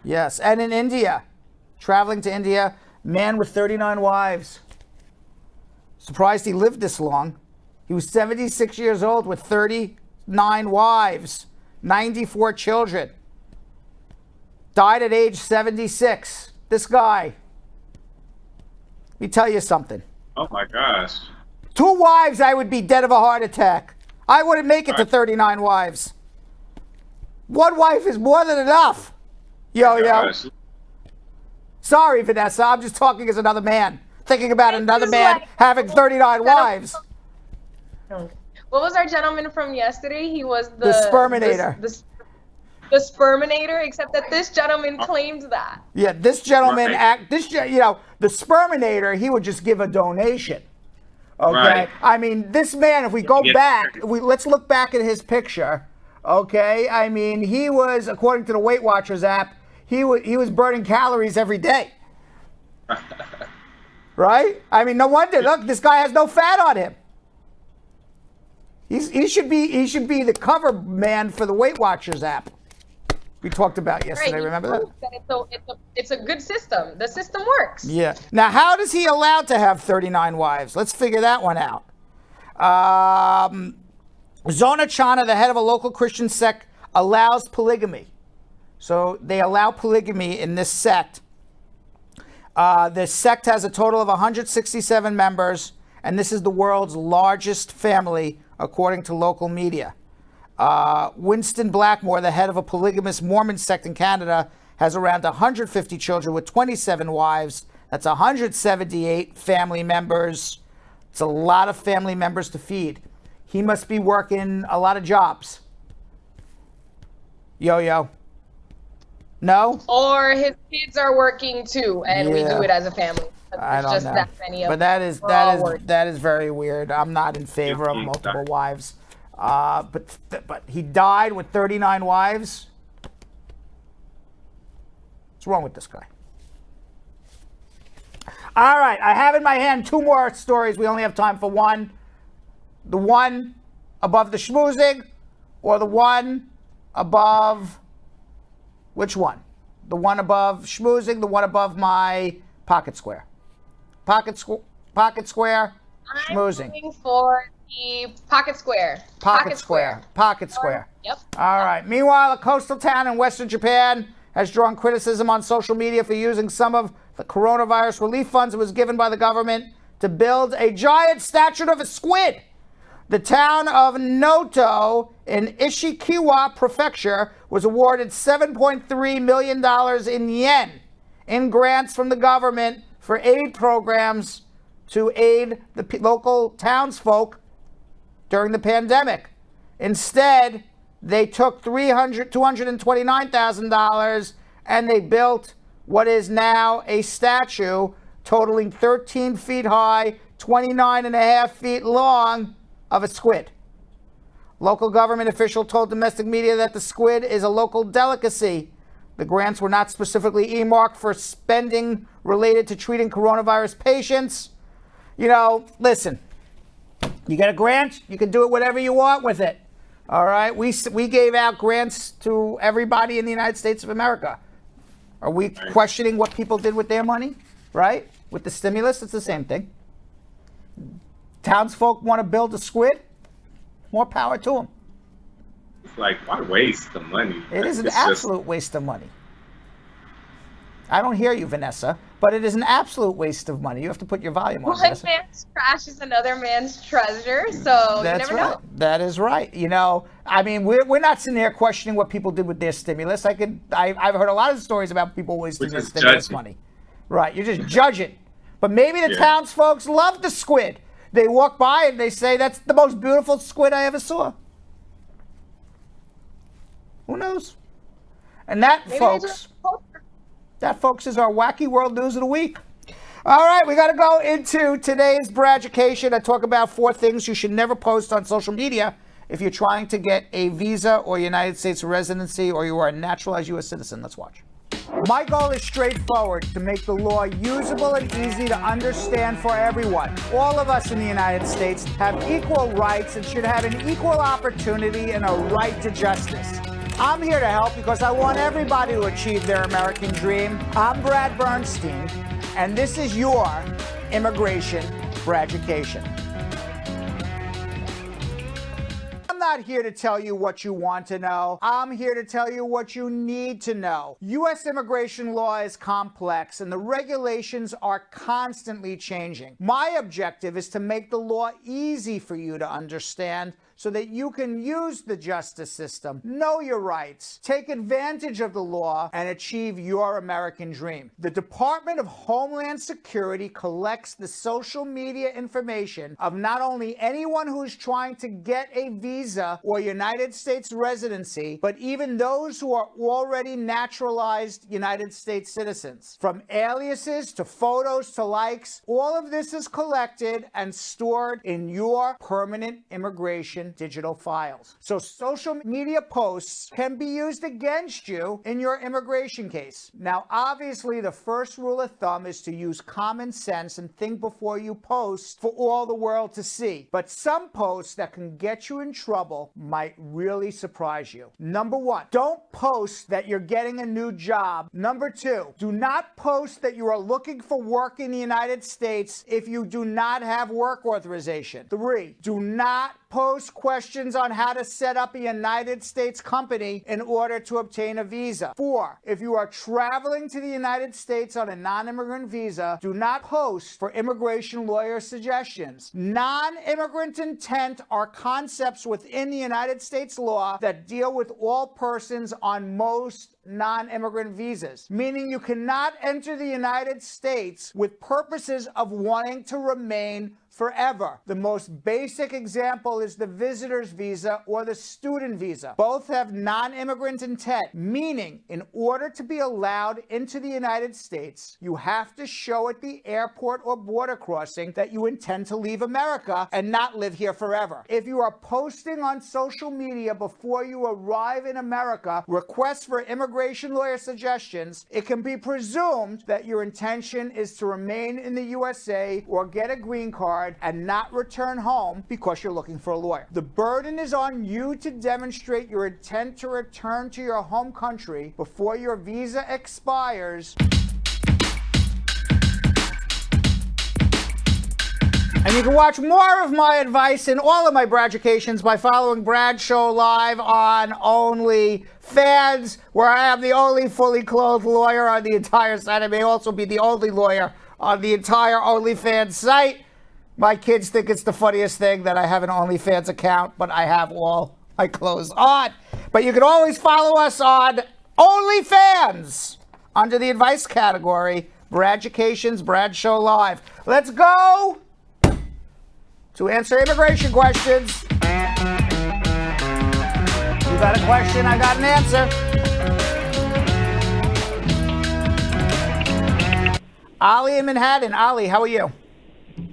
Yes, and in India, traveling to India, man with 39 wives. Surprised he lived this long. He was 76 years old with 39 wives, 94 children. Died at age 76. This guy. Let me tell you something. Oh my gosh. 2 wives, I would be dead of a heart attack. I wouldn't make it to 39 wives. 1 wife is more than enough. Yo. Gosh. Sorry, Vanessa. I'm just talking as another man. Thinking about another man like, having 39 wives. What was our gentleman from yesterday? He was The sperminator. The sperminator, except that this gentleman claimed that. Yeah, this gentleman Right. the sperminator, he would just give a donation. Okay? Right. I mean, this man, if we go Yeah. back, let's look back at his picture. Okay? I mean, he was, according to the Weight Watchers app, he was burning calories every day. Right? I mean, no wonder. Look, this guy has no fat on him. He should be the cover man for the Weight Watchers app. We talked about yesterday. Right, Remember that? It's a good system. The system works. Yeah. Now, how does he allowed to have 39 wives? Let's figure that one out. Zona Chana, the head of a local Christian sect, allows polygamy. So they allow polygamy in this sect. The sect has a total of 167 members, and this is the world's largest family, according to local media. Winston Blackmore, the head of a polygamous Mormon sect in Canada, has around 150 children with 27 wives. That's 178 family members. It's a lot of family members to feed. He must be working a lot of jobs. Yo. No? Or his kids are working too, and we Yeah. do it as a family. I don't just know. that many of But that is very weird. I'm not in favor of multiple wives. But he died with 39 wives. What's wrong with this guy? All right, I have in my hand 2 more stories. We only have time for one. The one above the schmoozing, or the one above, which one? The one above schmoozing, the one above my pocket square. Pocket square, schmoozing. I'm looking for the pocket square. Pocket square. Yep. All right. Meanwhile, a coastal town in Western Japan has drawn criticism on social media for using some of the coronavirus relief funds it was given by the government to build a giant statue of a squid. The town of Noto in Ishikiwa Prefecture was awarded $7.3 million in yen in grants from the government for aid programs to aid the local townsfolk during the pandemic. Instead, they took $229,000 and they built what is now a statue totaling 13 feet high, 29 and a half feet long of a squid. Local government official told domestic media that the squid is a local delicacy. The grants were not specifically earmarked for spending related to treating coronavirus patients. You know, listen, you get a grant, you can do it whatever you want with it. All right, we gave out grants to everybody in the United States of America. Are we questioning what people did with their money? Right? With the stimulus, it's the same thing. Townsfolk want to build a squid? More power to them. It's like, why waste the money? It is an It's absolute waste of money. I don't hear you, Vanessa, but it is an absolute waste of money. You have to put your volume on, One Vanessa. man's trash is another man's treasure, so That's you never right. know. That is right. You know, I mean, we're not sitting there questioning what people did with their stimulus. I've heard a lot of stories about people wasting We're their just stimulus judging. money. Right. You're just judging. But maybe the Yeah. townsfolk love the squid. They walk by and they say, that's the most beautiful squid I ever saw. Who knows? And that, Maybe folks, they just- is our wacky world news of the week. All right, we got to go into today's Braducation. I talk about 4 things you should never post on social media if you're trying to get a visa or United States residency or you are a naturalized U.S. citizen. Let's watch. My goal is straightforward, to make the law usable and easy to understand for everyone. All of us in the United States have equal rights and should have an equal opportunity and a right to justice. I'm here to help because I want everybody to achieve their American dream. I'm Brad Bernstein, and this is your Immigration Braducation. I'm not here to tell you what you want to know. I'm here to tell you what you need to know. U.S. immigration law is complex and the regulations are constantly changing. My objective is to make the law easy for you to understand so that you can use the justice system, know your rights, take advantage of the law, and achieve your American dream. The Department of Homeland Security collects the social media information of not only anyone who is trying to get a visa or United States residency, but even those who are already naturalized United States citizens. From aliases to photos to likes, all of this is collected and stored in your permanent immigration digital files. So social media posts can be used against you in your immigration case. Now, obviously, the first rule of thumb is to use common sense and think before you post for all the world to see. But some posts that can get you in trouble might really surprise you. Number 1, don't post that you're getting a new job. Number 2, do not post that you are looking for work in the United States if you do not have work authorization. 3, do not post questions on how to set up a United States company in order to obtain a visa. 4, if you are traveling to the United States on a non-immigrant visa, do not post for immigration lawyer suggestions. Non-immigrant intent are concepts within the United States law that deal with all persons on most non-immigrant visas, meaning you cannot enter the United States with purposes of wanting to remain forever. The most basic example is the visitor's visa or the student visa. Both have non-immigrant intent, meaning in order to be allowed into the United States, you have to show at the airport or border crossing that you intend to leave America and not live here forever. If you are posting on social media before you arrive in America requests for immigration lawyer suggestions, it can be presumed that your intention is to remain in the USA or get a green card and not return home because you're looking for a lawyer. The burden is on you to demonstrate your intent to return to your home country before your visa expires. And you can watch more of my advice in all of my Braducations by following Brad Show Live on OnlyFans, where I am the only fully clothed lawyer on the entire site. I may also be the only lawyer on the entire OnlyFans site. My kids think it's the funniest thing that I have an OnlyFans account, but I have all my clothes on. But you can always follow us on OnlyFans under the advice category, Braducations, Brad Show Live. Let's go to answer immigration questions. You got a question, I got an answer. Ali in Manhattan. Ali, how are you?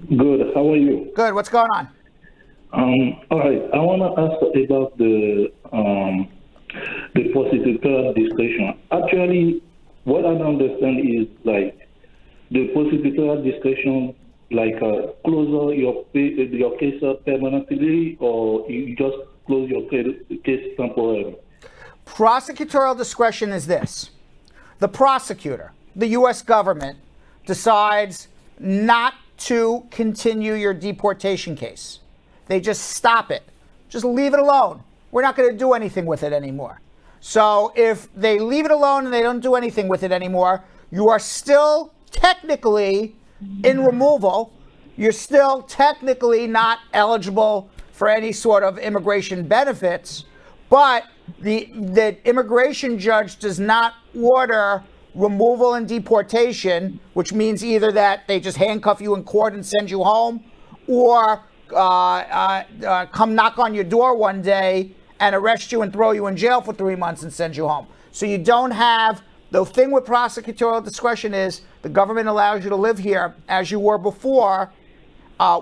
Good. How are you? Good. What's going on? All right. I want to ask about the prosecutor discretion. Actually, what I don't understand is like the prosecutor discretion, like close your case permanently, or you just close your case temporarily. Prosecutorial discretion is this: the prosecutor, the U.S. government, decides not to continue your deportation case. They just stop it. Just leave it alone. We're not going to do anything with it anymore. So if they leave it alone and they don't do anything with it anymore, you are still technically in removal. You're still technically not eligible for any sort of immigration benefits, but the immigration judge does not order removal and deportation, which means either that they just handcuff you in court and send you home, or come knock on your door one day and arrest you and throw you in jail for 3 months and send you home. So you don't have The thing with prosecutorial discretion is the government allows you to live here as you were before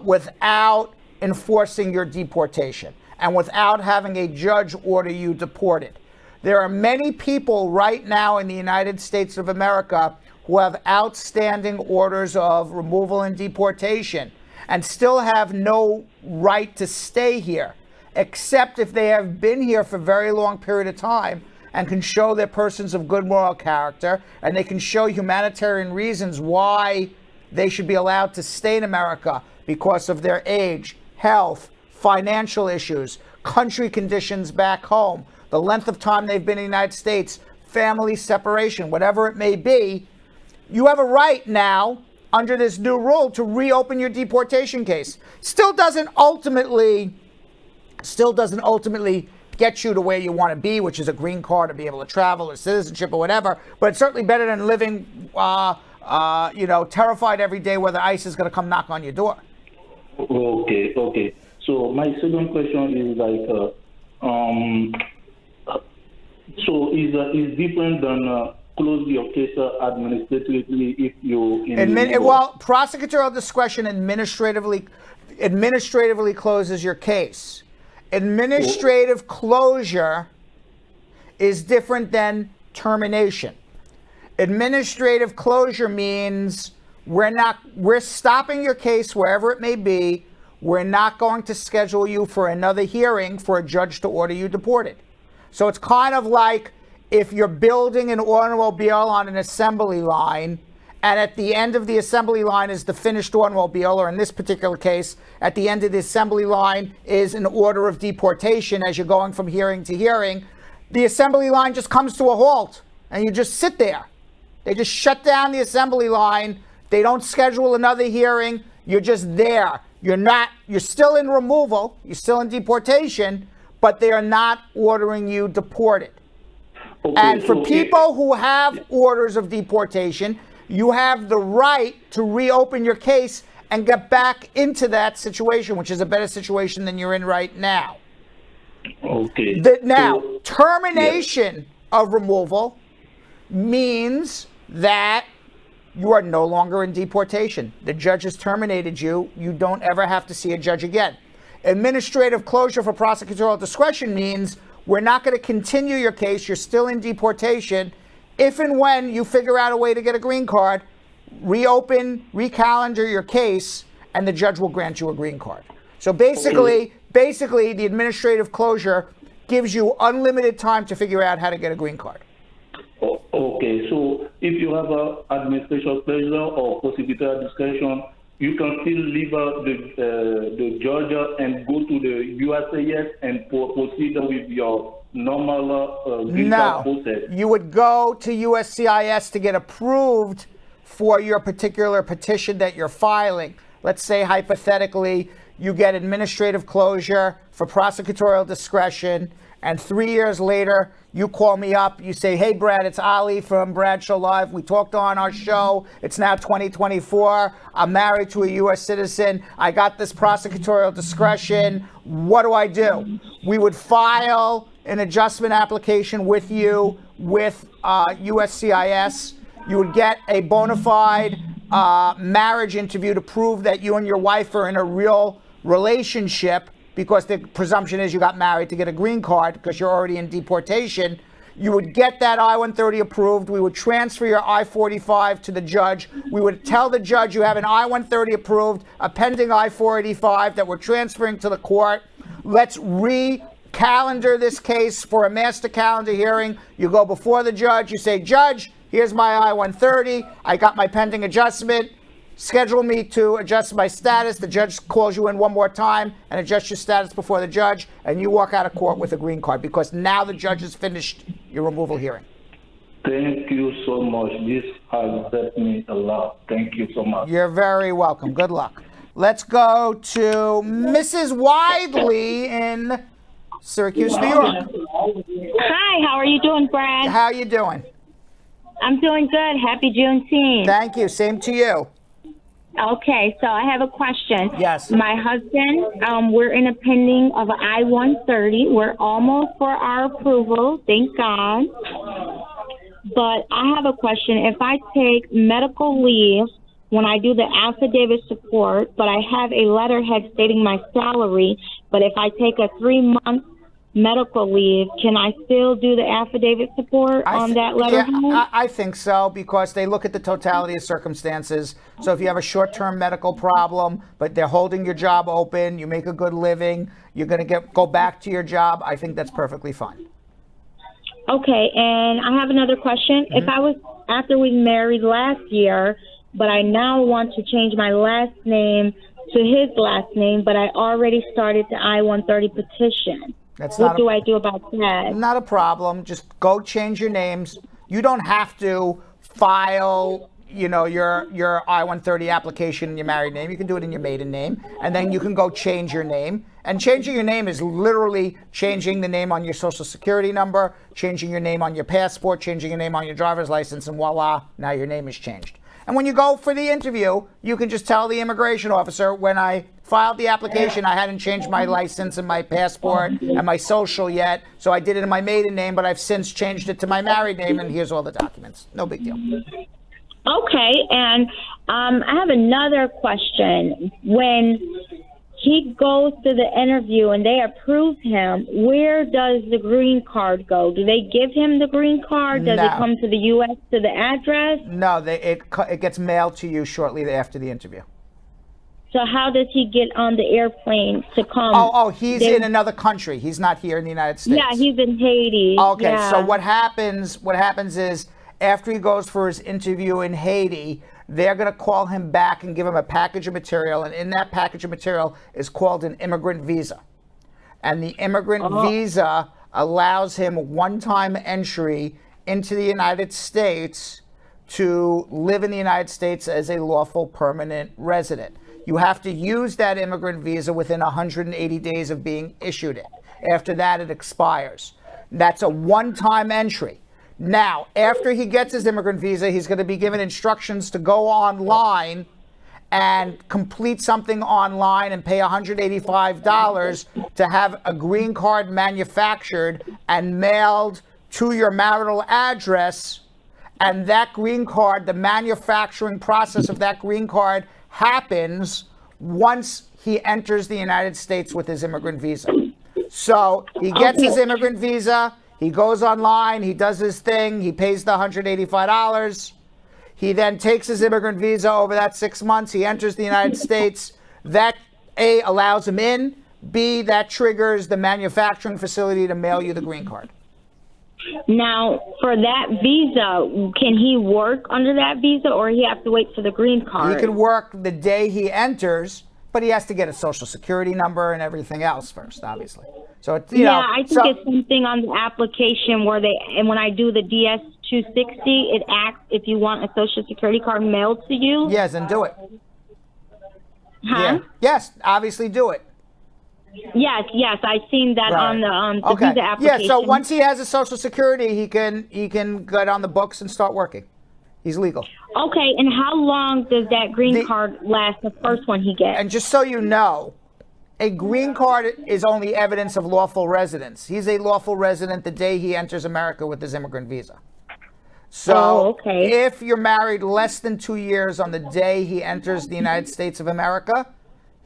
without enforcing your deportation and without having a judge order you deported. There are many people right now in the United States of America who have outstanding orders of removal and deportation and still have no right to stay here, except if they have been here for a very long period of time and can show they're persons of good moral character, and they can show humanitarian reasons why they should be allowed to stay in America because of their age, health, financial issues, country conditions back home, the length of time they've been in the United States, family separation, whatever it may be. You have a right now, under this new rule, to reopen your deportation case. Still doesn't ultimately get you to where you want to be, which is a green card to be able to travel or citizenship or whatever. But it's certainly better than living, terrified every day whether ICE is going to come knock on your door. Okay. So my second question is so is different than close your case administratively if you. Prosecutorial discretion administratively closes your case. Administrative closure is different than termination. Administrative closure means we're stopping your case wherever it may be. We're not going to schedule you for another hearing for a judge to order you deported. So it's kind of like if you're building an automobile on an assembly line, and at the end of the assembly line is the finished automobile, or in this particular case, at the end of the assembly line is an order of deportation as you're going from hearing to hearing. The assembly line just comes to a halt, and you just sit there. They just shut down the assembly line. They don't schedule another hearing. You're just there. You're still in removal. You're still in deportation, but they are not ordering you deported. And for people who have orders of deportation, you have the right to reopen your case and get back into that situation, which is a better situation than you're in right now. Okay. Termination of removal means that you are no longer in deportation. The judge has terminated you. You don't ever have to see a judge again. Administrative closure for prosecutorial discretion means we're not going to continue your case. You're still in deportation. If and when you figure out a way to get a green card, reopen, recalendar your case, and the judge will grant you a green card. So basically, the administrative closure gives you unlimited time to figure out how to get a green card. Okay, so if you have an administrative closure or prosecutorial discretion, you can still leave the Georgia and go to the USCIS and proceed with your normal green card process. You would go to USCIS to get approved for your particular petition that you're filing. Let's say hypothetically you get administrative closure for prosecutorial discretion, and 3 years later you call me up, you say, hey Brad, it's Ali from Brad Show Live. We talked on our show. It's now 2024. I'm married to a US citizen. I got this prosecutorial discretion. What do I do? We would file an adjustment application with you with USCIS. You would get a bona fide marriage interview to prove that you and your wife are in a real relationship, because the presumption is you got married to get a green card because you're already in deportation. You would get that I-130 approved. We would transfer your I-45 to the judge. We would tell the judge you have an I-130 approved, a pending I-485 that we're transferring to the court. Let's re-calendar this case for a master calendar hearing. You go before the judge. You say, Judge, here's my I-130. I got my pending adjustment. Schedule me to adjust my status. The judge calls you in one more time and adjusts your status before the judge, and you walk out of court with a green card because now the judge has finished your removal hearing. Thank you so much. This has helped me a lot. Thank you so much. You're very welcome. Good luck. Let's go to Mrs. Widely in Syracuse, New York. Hi, how are you doing, Brad? How are you doing? I'm doing good. Happy Juneteenth. Thank you. Same to you. Okay, so I have a question. Yes. My husband, we're in a pending of an I-130. We're almost for our approval, thank God. but I have a question. If I take medical leave when I do the affidavit support, but I have a letterhead stating my salary, but if I take a 3-month medical leave, can I still do the affidavit support on that letterhead? Yeah, I think so, because they look at the totality of circumstances. So if you have a short-term medical problem, but they're holding your job open, you make a good living, you're going to go back to your job, I think that's perfectly fine. Okay, and I have another question. If I was, after we married last year, but I now want to change my last name to his last name, but I already started the I-130 petition. What do I do about that? Not a problem. Just go change your names. You don't have to file, your I-130 application in your married name. You can do it in your maiden name, and then you can go change your name. And changing your name is literally changing the name on your social security number, changing your name on your passport, changing your name on your driver's license, and voila, now your name is changed. And when you go for the interview, you can just tell the immigration officer, when I filed the application, I hadn't changed my license and my passport and my social yet, so I did it in my maiden name, but I've since changed it to my married name, and here's all the documents. No big deal. Okay, and I have another question. When he goes to the interview and they approve him, where does the green card go? Do they give him the green card? Does it come to the U.S. to the address? No, it gets mailed to you shortly after the interview. So how does he get on the airplane to come? Oh, he's in another country. He's not here in the United States. Yeah, he's in Haiti. Okay, yeah. So what happens is after he goes for his interview in Haiti, they're going to call him back and give him a package of material, and in that package of material is called an immigrant visa. And the immigrant visa allows him one-time entry into the United States to live in the United States as a lawful permanent resident. You have to use that immigrant visa within 180 days of being issued it. After that, it expires. That's a one-time entry. Now, after he gets his immigrant visa, he's going to be given instructions to go online and complete something online and pay $185 to have a green card manufactured and mailed to your marital address. And that green card, the manufacturing process of that green card happens once he enters the United States with his immigrant visa. So he gets his immigrant visa. He goes online, he does his thing, he pays the $185. He then takes his immigrant visa over that 6 months. He enters the United States. That A, allows him in. B, that triggers the manufacturing facility to mail you the green card. Now, for that visa, can he work under that visa, or he have to wait for the green card? He can work the day he enters, but he has to get a social security number and everything else first, obviously. So it's, I think it's something on the application where and when I do the DS-260, it asks if you want a social security card mailed to you. Yes, and do it. Huh? Yeah. Yes, obviously do it. Yes, I've seen that on the visa application. Yeah, so once he has a social security, he can get on the books and start working. He's legal. Okay, and how long does that green card last, the first one he gets? And just so you know, a green card is only evidence of lawful residence. He's a lawful resident the day he enters America with his immigrant visa. So if you're married less than 2 years on the day he enters the United States of America,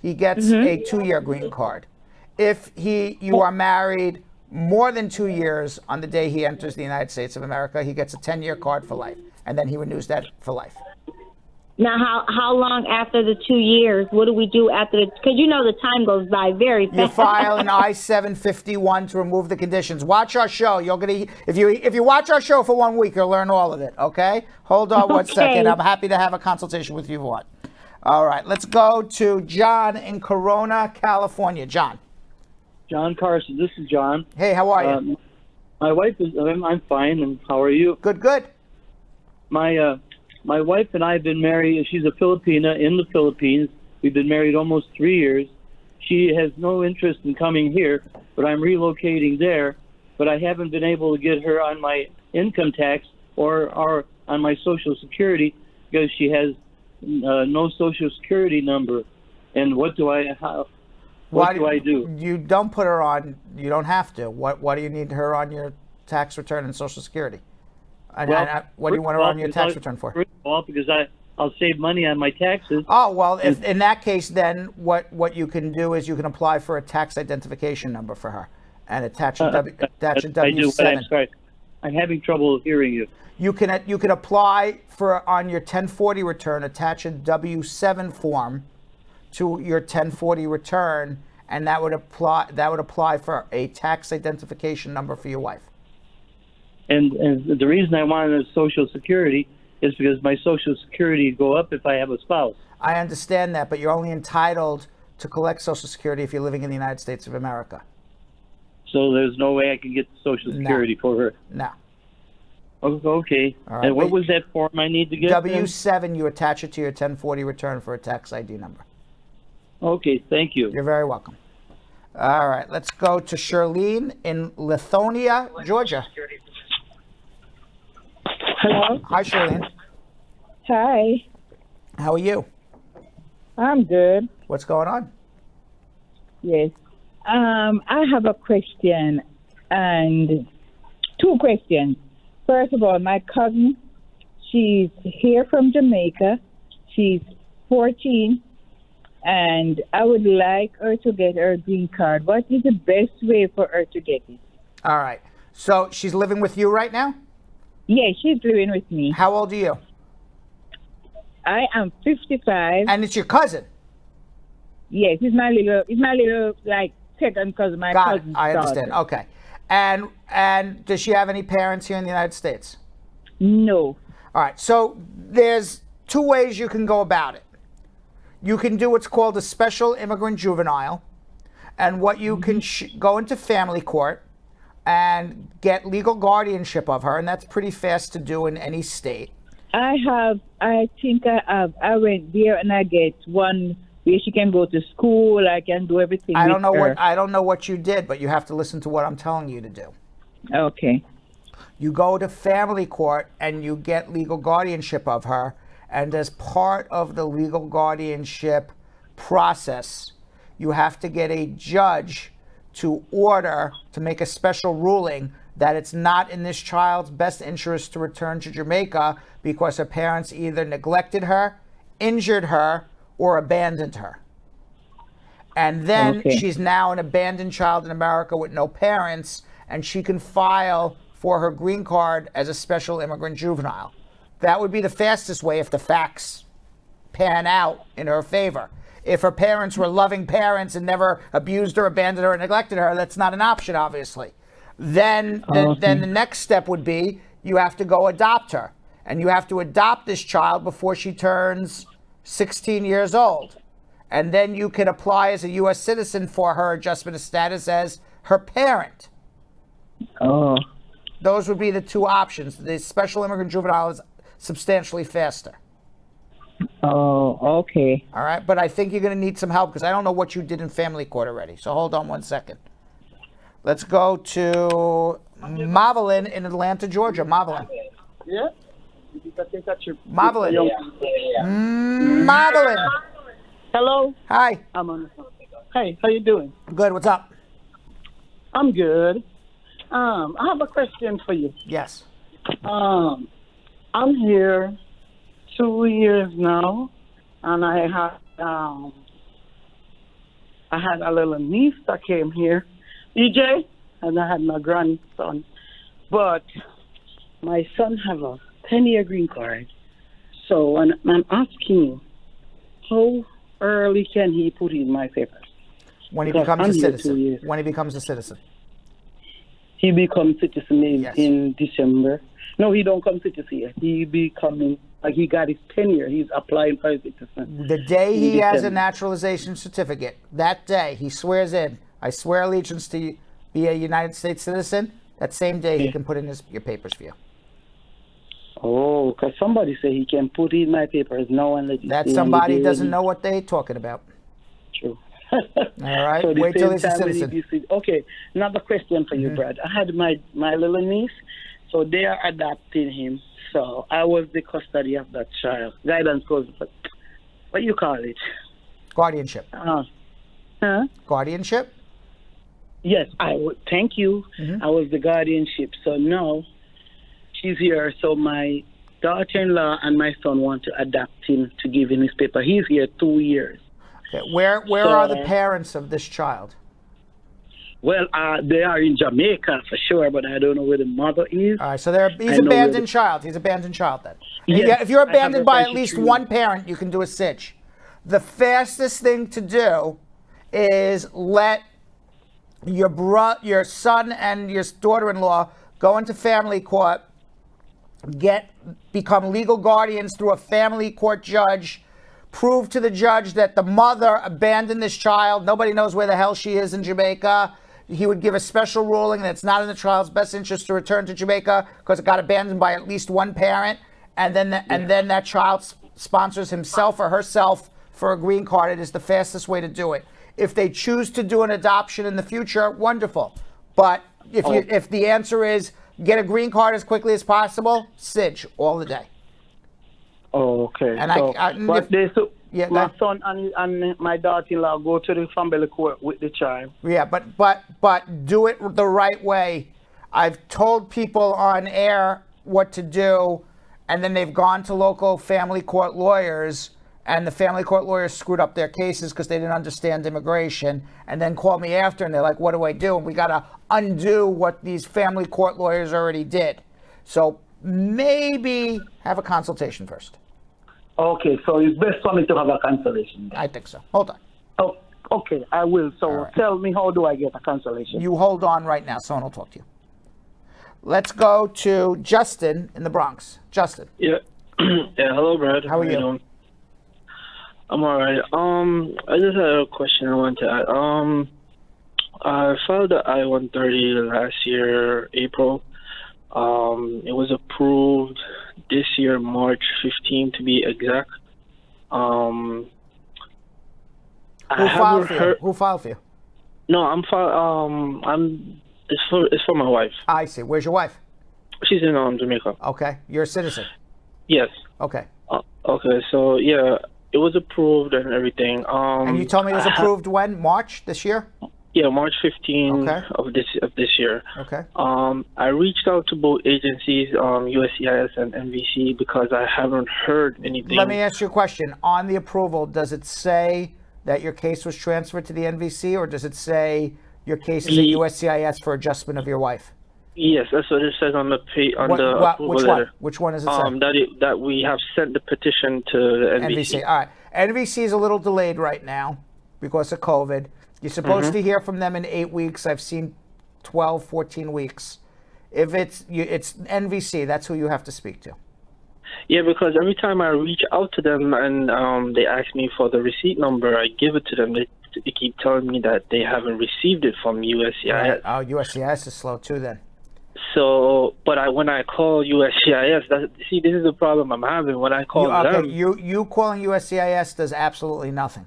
he gets a 2-year green card. If you are married more than 2 years on the day he enters the United States of America, he gets a 10-year card for life, and then he renews that for life. Now, how long after the 2 years? What do we do after the? Because the time goes by very fast. You file an I-751 to remove the conditions. Watch our show. If you watch our show for 1 week, you'll learn all of it. Okay? Hold on one second. I'm happy to have a consultation with you for what. All right. Let's go to John in Corona, California. John Carson. This is John. Hey, how are you? My wife is. I'm fine. And how are you? Good. My wife and I have been married. She's a Filipina in the Philippines. We've been married almost 3 years. She has no interest in coming here, but I'm relocating there. But I haven't been able to get her on my income tax or on my Social Security because she has no Social Security number. And what do I do? You don't put her on. You don't have to. What do you need her on your tax return and Social Security? What do you want to run your tax return for? First of all, because I'll save money on my taxes. Oh, well, if in that case, then what you can do is you can apply for a tax identification number for her and attach a W-7. I do, but I'm sorry. I'm having trouble hearing you. You can apply for, on your 1040 return, attach a W-7 form to your 1040 return, and that would apply for a tax identification number for your wife. And the reason I wanted a Social Security is because my Social Security go up if I have a spouse. I understand that, but you're only entitled to collect Social Security if you're living in the United States of America. So there's no way I can get Social Security for her. No. Okay. Right. And what was that form I need to get? W-7, you attach it to your 1040 return for a tax ID number. Okay, thank you. You're very welcome. All right, let's go to Charlene in Lithonia, Georgia. Hello. Hi, Charlene. Hi. How are you? I'm good. What's going on? Yes. I have a question and two questions. First of all, my cousin, she's here from Jamaica. She's 14, and I would like her to get her green card. What is the best way for her to get it? All right. So she's living with you right now? Yes, she's living with me. How old are you? I am 55. And it's your cousin? Yes, it's my little like second cousin, my cousin's I understand. daughter. Okay. And does she have any parents here in the United States? No. All right. So there's two ways you can go about it. You can do what's called a special immigrant juvenile, and what you can go into family court and get legal guardianship of her, and that's pretty fast to do in any state. I went there and I get one where she can go to school. I can do everything. I don't know what you did, but you have to listen to what I'm telling you to do. Okay. You go to family court and you get legal guardianship of her, and as part of the legal guardianship process, you have to get a judge to make a special ruling that it's not in this child's best interest to return to Jamaica because her parents either neglected her, injured her, or abandoned her. And then she's now an abandoned child in America with no parents, and she can file for her green card as a special immigrant juvenile. That would be the fastest way if the facts pan out in her favor. If her parents were loving parents and never abused her, abandoned her, or neglected her, that's not an option, obviously. Then the next step would be you have to go adopt her. And you have to adopt this child before she turns 16 years old. And then you can apply as a U.S. citizen for her adjustment of status as her parent. Oh. Those would be the two options. The special immigrant juvenile is substantially faster. Oh, okay. All right, but I think you're going to need some help because I don't know what you did in family court already. So hold on one second. Let's go to Marvelyn in Atlanta, Georgia. Marvelyn. Yeah. Marvelyn. Marvelyn. Hello. Hi. Hey, how you doing? Good. What's up? I'm good. I have a question for you. Yes. I'm here 2 years now, and I had a little niece that came here, EJ, and I had my grandson. But my son have a 10-year green card. So I'm asking, how early can he put in my papers? When he becomes a citizen. When he becomes a citizen. He becomes citizen in December. No, he don't come citizen yet. He becoming, like he got his tenure. He's applying for his citizen. The day he has a naturalization certificate, that day he swears in, I swear allegiance to be a United States citizen, that same day he can put in your papers for you. Oh, because somebody say he can put in my papers now and let you. That somebody doesn't know what they're talking about. True. All right, so wait till he's a citizen. Okay, another question for you, Brad. I had my little niece, so they are adopting him. So I was the custody of that child. Guidance goes, what you call it? Guardianship. Guardianship? Yes, thank you. I was the guardianship. So now she's here. So my daughter-in-law and my son want to adopt him to give him his paper. He's here 2 years. Okay. Where are the parents of this child? Well, they are in Jamaica for sure, but I don't know where the mother is. All right, so he's abandoned child. He's abandoned child then. Yes, if you're abandoned by at least 23. one parent, you can do a sitch. The fastest thing to do is let your son and your daughter-in-law go into family court, become legal guardians through a family court judge, prove to the judge that the mother abandoned this child. Nobody knows where the hell she is in Jamaica. He would give a special ruling that it's not in the child's best interest to return to Jamaica because it got abandoned by at least one parent, and then that child sponsors himself or herself for a green card. It is the fastest way to do it. If they choose to do an adoption in the future, wonderful. But if the answer is get a green card as quickly as possible, SIDGE all the day. Oh, okay. And my son and my daughter-in-law go to the family court with the child. Yeah, but do it the right way. I've told people on air what to do, and then they've gone to local family court lawyers, and the family court lawyers screwed up their cases because they didn't understand immigration, and then called me after, and they're like, what do I do? And we got to undo what these family court lawyers already did. So maybe have a consultation first. Okay, so it's best for me to have a cancellation. I think so. Hold on. Oh, okay, I will. So right. Tell me, how do I get a cancellation? You hold on right now. Someone will talk to you. Let's go to Justin in the Bronx. Justin. Yeah. Hello, Brad. How are you doing? I'm all right. I just had a question I wanted to add. I filed the I-130 last year, April. It was approved this year, March 15 to be exact. Who filed for you? No, it's for my wife. I see. Where's your wife? She's in Jamaica. Okay. You're a citizen? Yes. Okay. Okay, so yeah, it was approved and everything. And you told me it was approved when? March this year? Yeah, March 15 okay. of this year. Okay. I reached out to both agencies, USCIS and NVC, because I haven't heard anything. Let me ask you a question. On the approval, does it say that your case was transferred to the NVC, or does it say your case is at USCIS for adjustment of your wife? Yes, that's what it says on the approval which letter. One? Which one does it say? That we have sent the petition to the NVC. All right. NVC is a little delayed right now because of COVID. You're supposed to hear from them in 8 weeks. I've seen 12, 14 weeks. If it's NVC, that's who you have to speak to. Yeah, because every time I reach out to them and they ask me for the receipt number, I give it to them. They keep telling me that they haven't received it from USCIS. Right. Oh, USCIS is slow too then. So, but when I call USCIS, this is the problem I'm having. When I call them... You calling USCIS does absolutely nothing.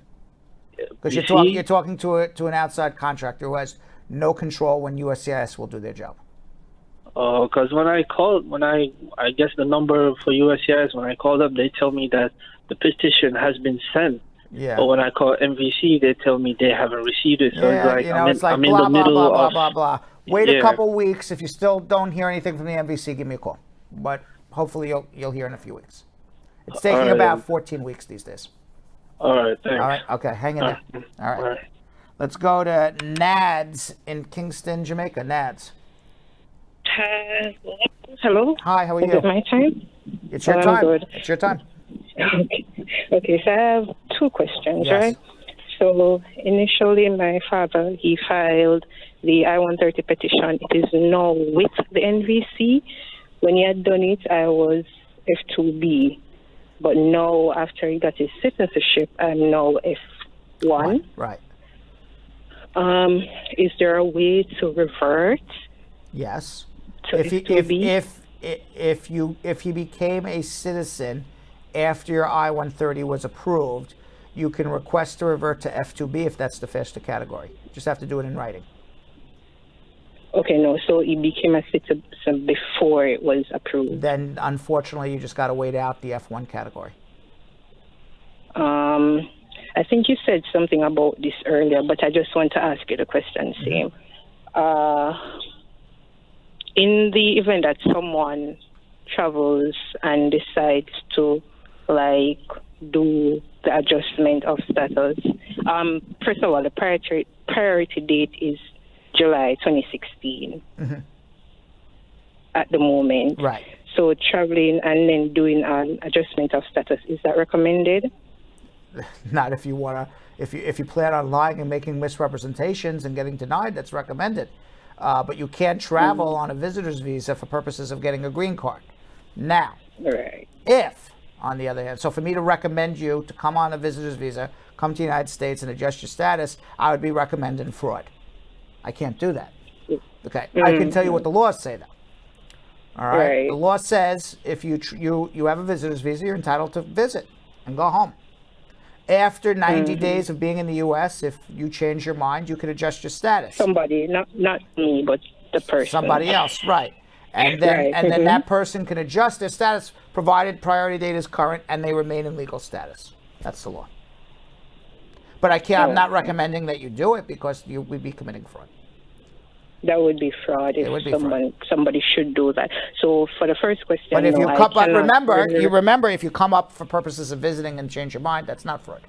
Because you're talking to an outside contractor who has no control when USCIS will do their job. Oh, because I guess the number for USCIS, when I call them, they tell me that the petition has been sent. Yeah. But when I call MVC, they tell me they haven't received it. So it's like I'm blah, in the middle blah, blah, of... blah, blah, blah. Wait a couple weeks. If you still don't hear anything from the MVC, give me a call. But hopefully you'll hear in a few weeks. It's taking about 14 weeks these days. All right, thanks. All right, okay, hang in there. All right. Let's go to Nads in Kingston, Jamaica. Nads. Hello. Hi, how are you? Is it my time? It's your time. Good. It's your time. Okay, so I have two questions, yes. right? So initially, my father, he filed the I-130 petition. It is now with the NVC. When he had done it, I was F2B. But now, after he got his citizenship, I'm now F1. Right. Is there a way to revert? Yes. To If he became a citizen after your I-130 was approved, you can request to revert to F2B if that's the faster category. You just have to do it in writing. Okay, no, so he became a citizen before it was approved. Then, unfortunately, you just got to wait out the F1 category. I think you said something about this earlier, but I just want to ask you the question same. In the event that someone travels and decides to like do the adjustment of status. First of all, the priority date is July 2016 at the moment. Right. So traveling and then doing an adjustment of status, is that recommended? Not if you want to. If you plan on lying and making misrepresentations and getting denied, that's recommended. But you can't travel on a visitor's visa for purposes of getting a green card. Now, Right. if, on the other hand, so for me to recommend you to come on a visitor's visa, come to the United States and adjust your status, I would be recommending fraud. I can't do that. Okay. I can tell you what the laws say, though. All right. Right. The law says if you have a visitor's visa, you're entitled to visit and go home. After 90 days of being in the U.S., if you change your mind, you can adjust your status. Somebody, not me, but the person. Somebody else, right? And then then that person can adjust their status provided priority date is current and they remain in legal status. That's the law. But I'm not recommending that you do it because you would be committing fraud. That would be fraud if somebody should do that. So for the first question, but if remember, if you come up for purposes of visiting and change your mind, that's not fraud.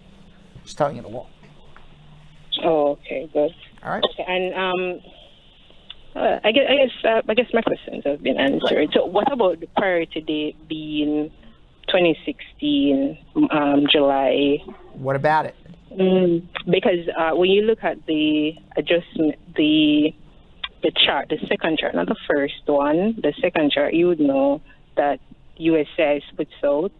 Just telling you the law. Oh, okay, good. All right. Okay, and I guess my questions have been answered. Right. So what about the priority date being 2016 July? What about it? Because when you look at the adjustment, the chart, the second chart, not the first one, the second chart, you would know that USCIS puts out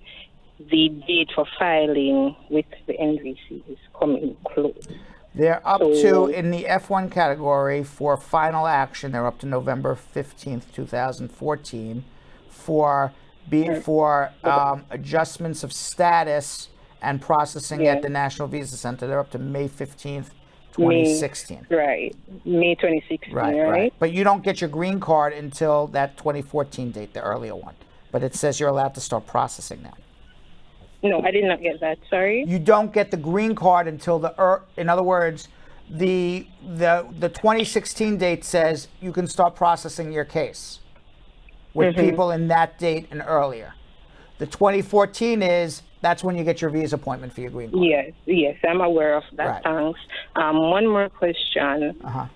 the date for filing with the NVC is coming close. They're up to, in the F1 category for final action, they're up to November 15th, 2014 for adjustments of status and processing at the National Visa Center. They're up to May 15th, 2016. May 2016, right? But you don't get your green card until that 2014 date, the earlier one. But it says you're allowed to start processing now. No, I did not get that. Sorry. You don't get the green card until in other words, the 2016 date says you can start processing your case with people in that date and earlier. The 2014 that's when you get your visa appointment for your green card. Yes, I'm aware of that. Thanks. One more question. Oh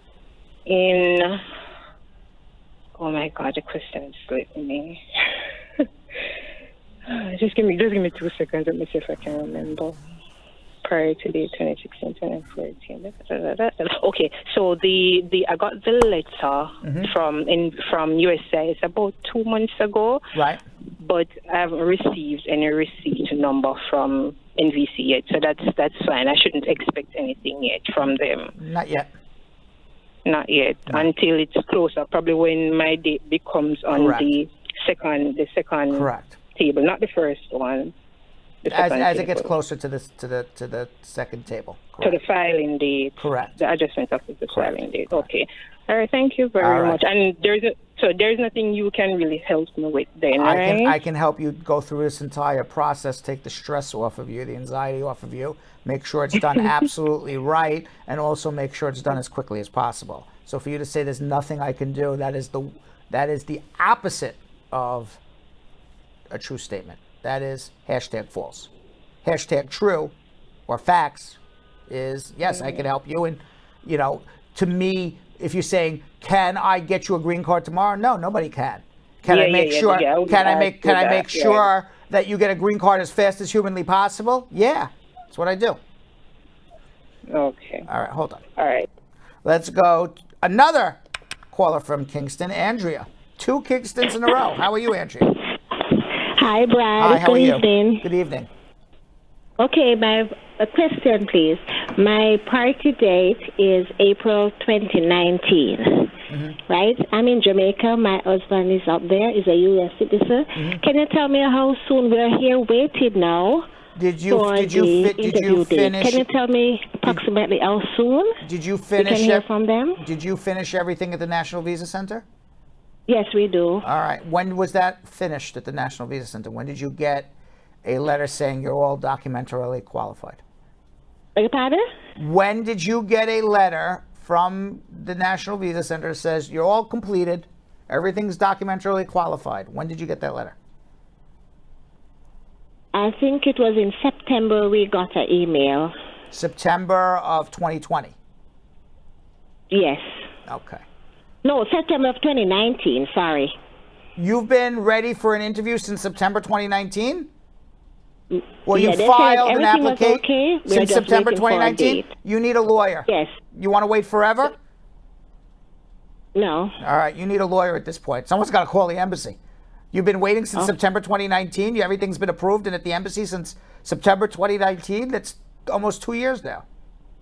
my God, the question is slipping me. Just give me 2 seconds. Let me see if I can remember. Prior to the 2016, 2014. Okay, so I got the letter from USA. It's about 2 months ago. Right. But I haven't received any receipt number from NVC yet, so that's fine. I shouldn't expect anything yet from them. Not yet. Not yet. No. Until it's closer, probably when my date becomes on the second Correct. table, not the first one. As it gets closer to the second table. Correct. To the filing date. Correct. The adjustment of the filing date. Okay. All right. Thank you very much. And there's nothing you can really help me with then, right? I can help you go through this entire process, take the stress off of you, the anxiety off of you, make sure it's done absolutely right, and also make sure it's done as quickly as possible. So for you to say there's nothing I can do, that is the opposite of a true statement. That is #false. #true or facts is, yes, I can help you. And, to me, if you're saying, can I get you a green card tomorrow? No, nobody can. Can I make sure that you get a green card as fast as humanly possible? Yeah, that's what I do. Okay. All right, hold on. All right. Let's go. Another caller from Kingston, Andrea. 2 Kingstons in a row. How are you, Andrea? Hi, Brad. Hi, how are you? Evening. Good evening. Okay, a question, please. My party date is April 2019, right? I'm in Jamaica. My husband is up there. He's a U.S. citizen. Can you tell me how soon we're here waiting now? Did you finish? Can you tell me approximately how soon? Did you finish? We can hear from them. Did you finish everything at the National Visa Center? Yes, we do. All right. When was that finished at the National Visa Center? When did you get a letter saying you're all documentarily qualified? Beg your pardon? When did you get a letter from the National Visa Center that says you're all completed, Everything's documentarily qualified. When did you get that letter? I think it was in September we got an email. September of 2020. Yes. Okay. No, September of 2019, sorry. You've been ready for an interview since September 2019? Well, Yeah, you they filed said an everything was application okay. We're since just September waiting for a 2019? date. You need a lawyer. Yes. You want to wait forever? No. All right, you need a lawyer at this point. Someone's got to call the embassy. You've been waiting since September 2019. Everything's been approved and at the embassy since September 2019. That's almost 2 years now.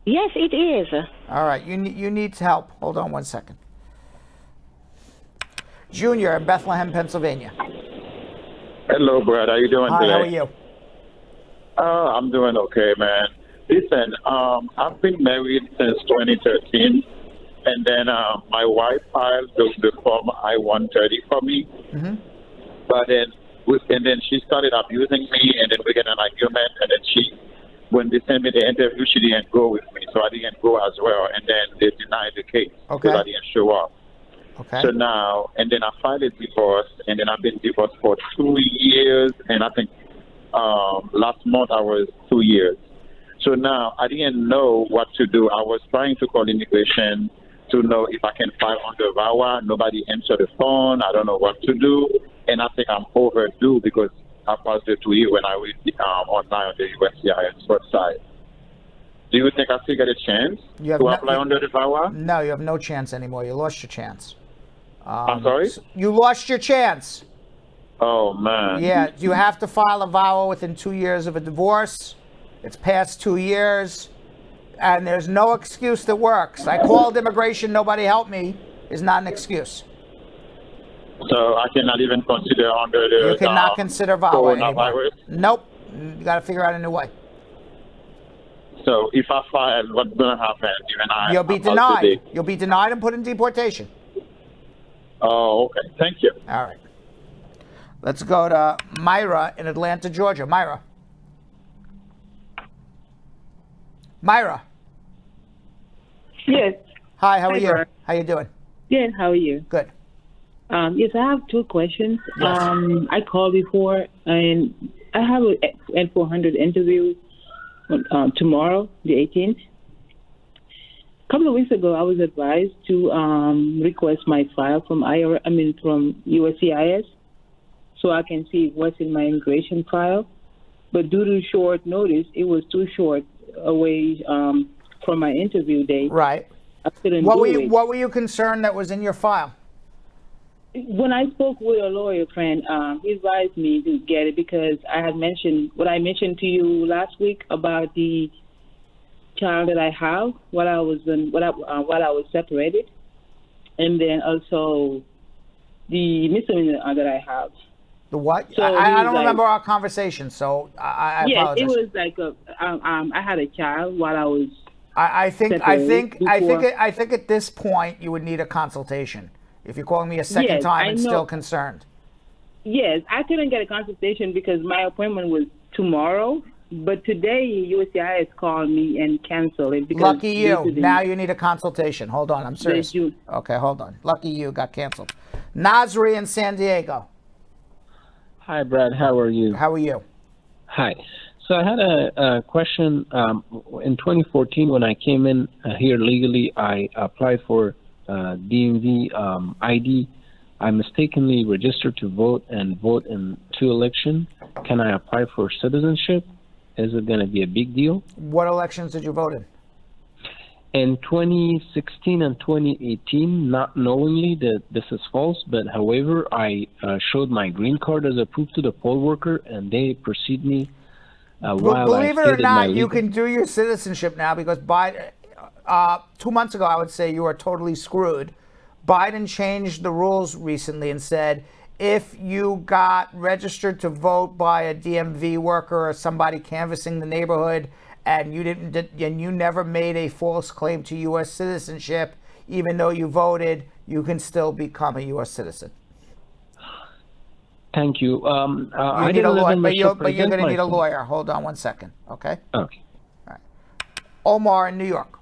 Yes, it is. All right, you need help. Hold on one second. Junior in Bethlehem, Pennsylvania. Hello, Brad. How you doing Hi, today? how are you? I'm doing okay, man. Listen, I've been married since 2013, and then my wife filed the form I-130 for me. Mm-hmm. But then she started abusing me, and then we get an argument, and then when they sent me the interview, she didn't go with me, so I didn't go as well, and then they denied the case because I didn't show up. Okay. So now, and then I filed a divorce, and then I've been divorced for 2 years, and I think last month I was 2 years. So now I didn't know what to do. I was trying to call immigration to know if I can file under VAWA. Nobody answered the phone. I don't know what to do, and I think I'm overdue because I passed the 2 years when I read online on the USCIS website. Do you think I still get a chance to apply under the VAWA? No, you have no chance anymore. You lost your chance. I'm sorry? You lost your chance. Oh, man. Yeah, you have to file a VAWA within 2 years of a divorce. It's past 2 years, and there's no excuse that works. I called immigration, nobody helped me, is not an excuse. So I cannot even consider under the You cannot consider VAWA anymore. coronavirus? Nope. You got to figure out a new way. So if I file, what's going to happen? You'll be denied. You'll be denied and put in deportation. Oh, okay. Thank you. All right. Let's go to Myra in Atlanta, Georgia. Myra. Myra. Yes. Hi, how are Hi, you? Bert. How you doing? Good. How are you? Good. Yes, I have two questions. Yes. I called before, and I have an N400 interview tomorrow, the 18th. A couple of weeks ago, I was advised to request my file from from USCIS, so I can see what's in my immigration file. But due to short notice, it was too short away from my interview date. Right. I couldn't What do were it. What were you concerned that was in your file? When I spoke with a lawyer friend, he advised me to get it because I had mentioned what I mentioned to you last week about the child that I have while I was separated, and then also the misdemeanor that I have. The what? So I don't remember our conversation, so I apologize. Yes, it was like I had a child while I was. I think before. at this point you would need a consultation. If you're calling me a second Yes, time I and know. still concerned. Yes, I couldn't get a consultation because my appointment was tomorrow. But today, USCIS called me and canceled it. Because Lucky due you. to the- Now you need a consultation. Hold on, I'm serious. you. Okay, hold on. Lucky you got canceled. Nasri in San Diego. Hi, Brad. How are you? How are you? Hi. So I had a question. In 2014, when I came in here legally, I applied for DMV ID. I mistakenly registered to vote and vote in 2 elections. Can I apply for citizenship? Is it going to be a big deal? What elections did you vote in? In 2016 and 2018, not knowingly that this is false, but however, I showed my green card as a proof to the poll worker, and they proceed me while Believe I it or stated my not, you legal- can do your citizenship now because 2 months ago, I would say you are totally screwed. Biden changed the rules recently and said if you got registered to vote by a DMV worker or somebody canvassing the neighborhood and you never made a false claim to U.S. citizenship, even though you voted, you can still become a U.S. citizen. Thank you. I You need a didn't live lawyer, in but you're Misrepresent going to need a myself. lawyer. Hold on one second, okay? Okay. All right. Omar in New York.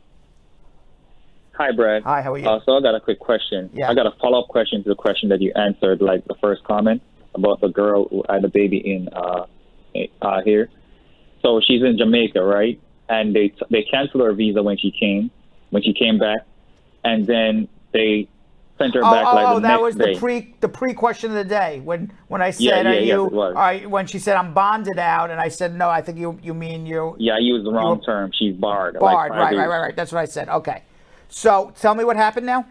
Hi, Brad. Hi, how are you? So I got a quick question. Yeah. I got a follow-up question to the question that you answered, like the first comment about the girl who had a baby in here. So she's in Jamaica, right? And they canceled her visa when she came back, and then they sent her back like the that next was day. the pre question of the day when I said, when she said I'm bonded out, and I said no, I think you mean you. Yeah, I used the wrong term. She's barred. Barred, right. That's what I said. Okay, so tell me what happened now.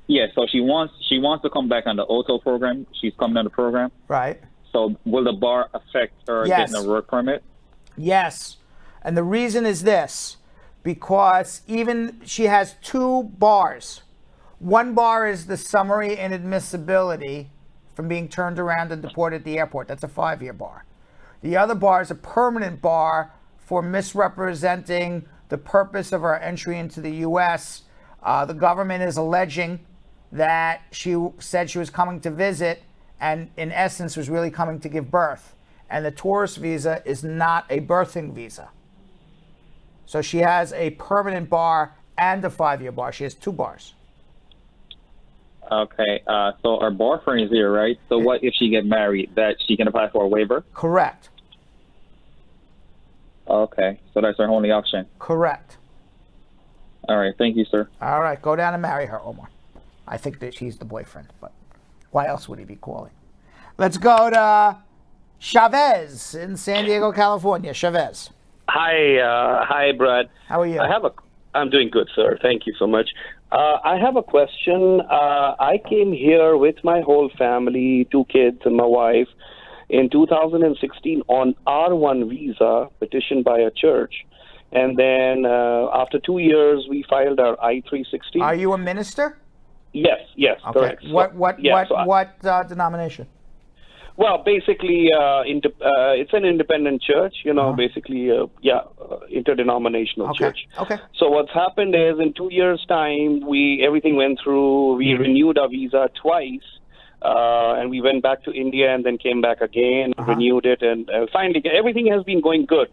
Yeah, so she wants to come back on the auto program. She's coming on the program. Right. So will the bar affect her getting a work permit? Yes, and the reason is this, because even she has two bars. One bar is the summary inadmissibility from being turned around and deported at the airport. That's a 5-year bar. The other bar is a permanent bar for misrepresenting the purpose of her entry into the U.S. The government is alleging that she said she was coming to visit and in essence was really coming to give birth. And the tourist visa is not a birthing visa. So she has a permanent bar and a 5-year bar. She has 2 bars. Okay, so her boyfriend is here, right? So what if she get married? That she can apply for a waiver? Correct. Okay, so that's her only option? Correct. All right, thank you, sir. All right, go down and marry her, Omar. I think that she's the boyfriend, but why else would he be calling? Let's go to Chavez in San Diego, California. Chavez. Hi, Brad. How are you? I'm doing good, sir. Thank you so much. I have a question. I came here with my whole family, 2 kids and my wife, in 2016 on R1 visa, petitioned by a church. And then after 2 years, we filed our I-360. Are you a minister? Yes, okay. Correct. What denomination? Well, basically, it's an independent church, basically, interdenominational church. Okay. So what's happened is in 2 years' time, everything went through. We renewed our visa twice, and we went back to India and then came back again, renewed it, and finally everything has been going good.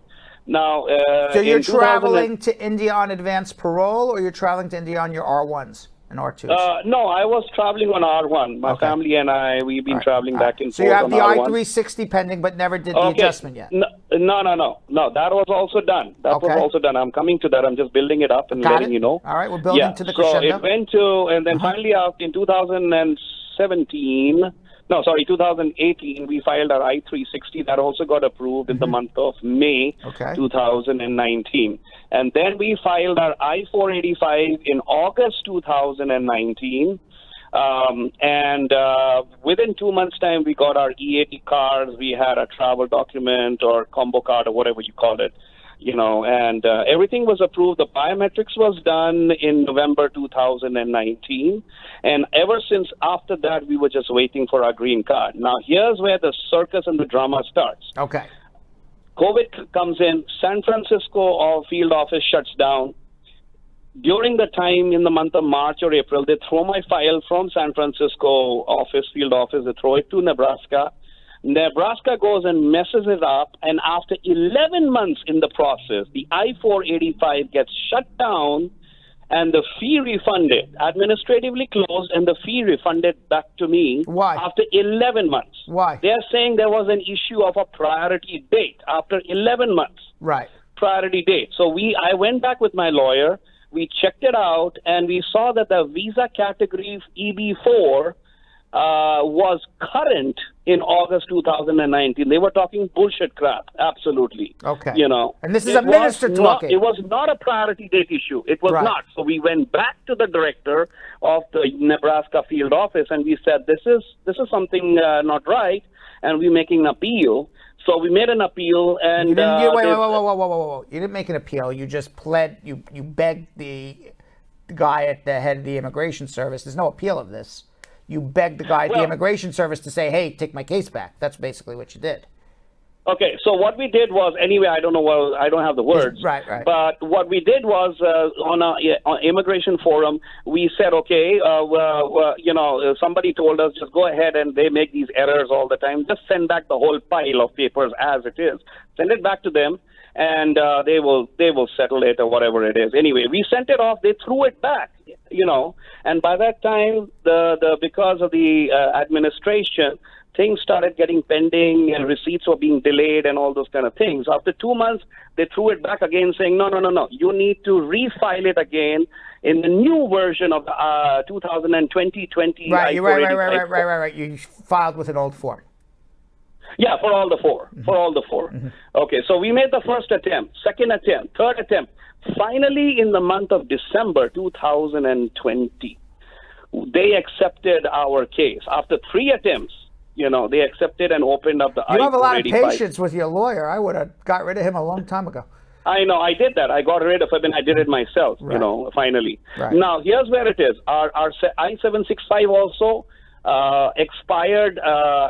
Now, so you're traveling to India on advanced parole, or you're traveling to India on your R1s? And R2s? No, I was traveling on R1. My family and I, we've been traveling back and forth. So you have the R1. I-360 pending, but never did the adjustment yet? No. That was also done. That was also done. I'm coming to that. I'm just building it up and letting you know. All right, we're building to the crescendo. So it went to, and then finally out in 2018, we filed our I-360. That also got approved in the month of May 2019. And then we filed our I-485 in August 2019. And within 2 months' time, we got our E80 cards. We had a travel document or combo card or whatever you call it, and everything was approved. The biometrics was done in November 2019. And ever since after that, we were just waiting for our green card. Now, here's where the circus and the drama starts. Okay. COVID comes in. San Francisco field office shuts down. During the time in the month of March or April, they throw my file from San Francisco field office, they throw it to Nebraska. Nebraska goes and messes it up, and after 11 months in the process, the I-485 gets shut down and the fee refunded, administratively closed, and the fee refunded back to me. Why? After 11 months. Why? They're saying there was an issue of a priority date after 11 months. Right. Priority date. So I went back with my lawyer. We checked it out, and we saw that the visa category EB4 was current in August 2019. They were talking bullshit crap, absolutely. Okay. And this is a minister talking. It was not a priority date issue. It was not. So we went back to the director of the Nebraska field office, and we said, this is something not right, and we're making an appeal. So we made an appeal, and whoa. You didn't make an appeal. You just pled. You begged the guy at the head of the immigration service. There's no appeal of this. You begged the guy at the immigration service to say, "Hey, take my case back." That's basically what you did. Okay, so what we did was, anyway, I don't have the words. Right. But what we did was, on immigration forum, we said, okay, somebody told us, just go ahead, and they make these errors all the time. Just send back the whole pile of papers as it is. Send it back to them. and they will settle it or whatever it is. Anyway, we sent it off. They threw it back, and by that time, because of the administration, things started getting pending and receipts were being delayed and all those kind of things. After 2 months, they threw it back again, saying, no, you need to refile it again in the new version of the 2020. Right. You filed with an old form. Yeah, for all the four. Okay, so we made the first attempt, second attempt, third attempt. Finally, in the month of December 2020, they accepted our case. After 3 attempts, they accepted and opened up the I-485. You have a lot of patience with your lawyer. I would have got rid of him a long time ago. I know, I did that. I got rid of him and I did it myself, finally. Right. Now, here's where it is. Our I-765 also expired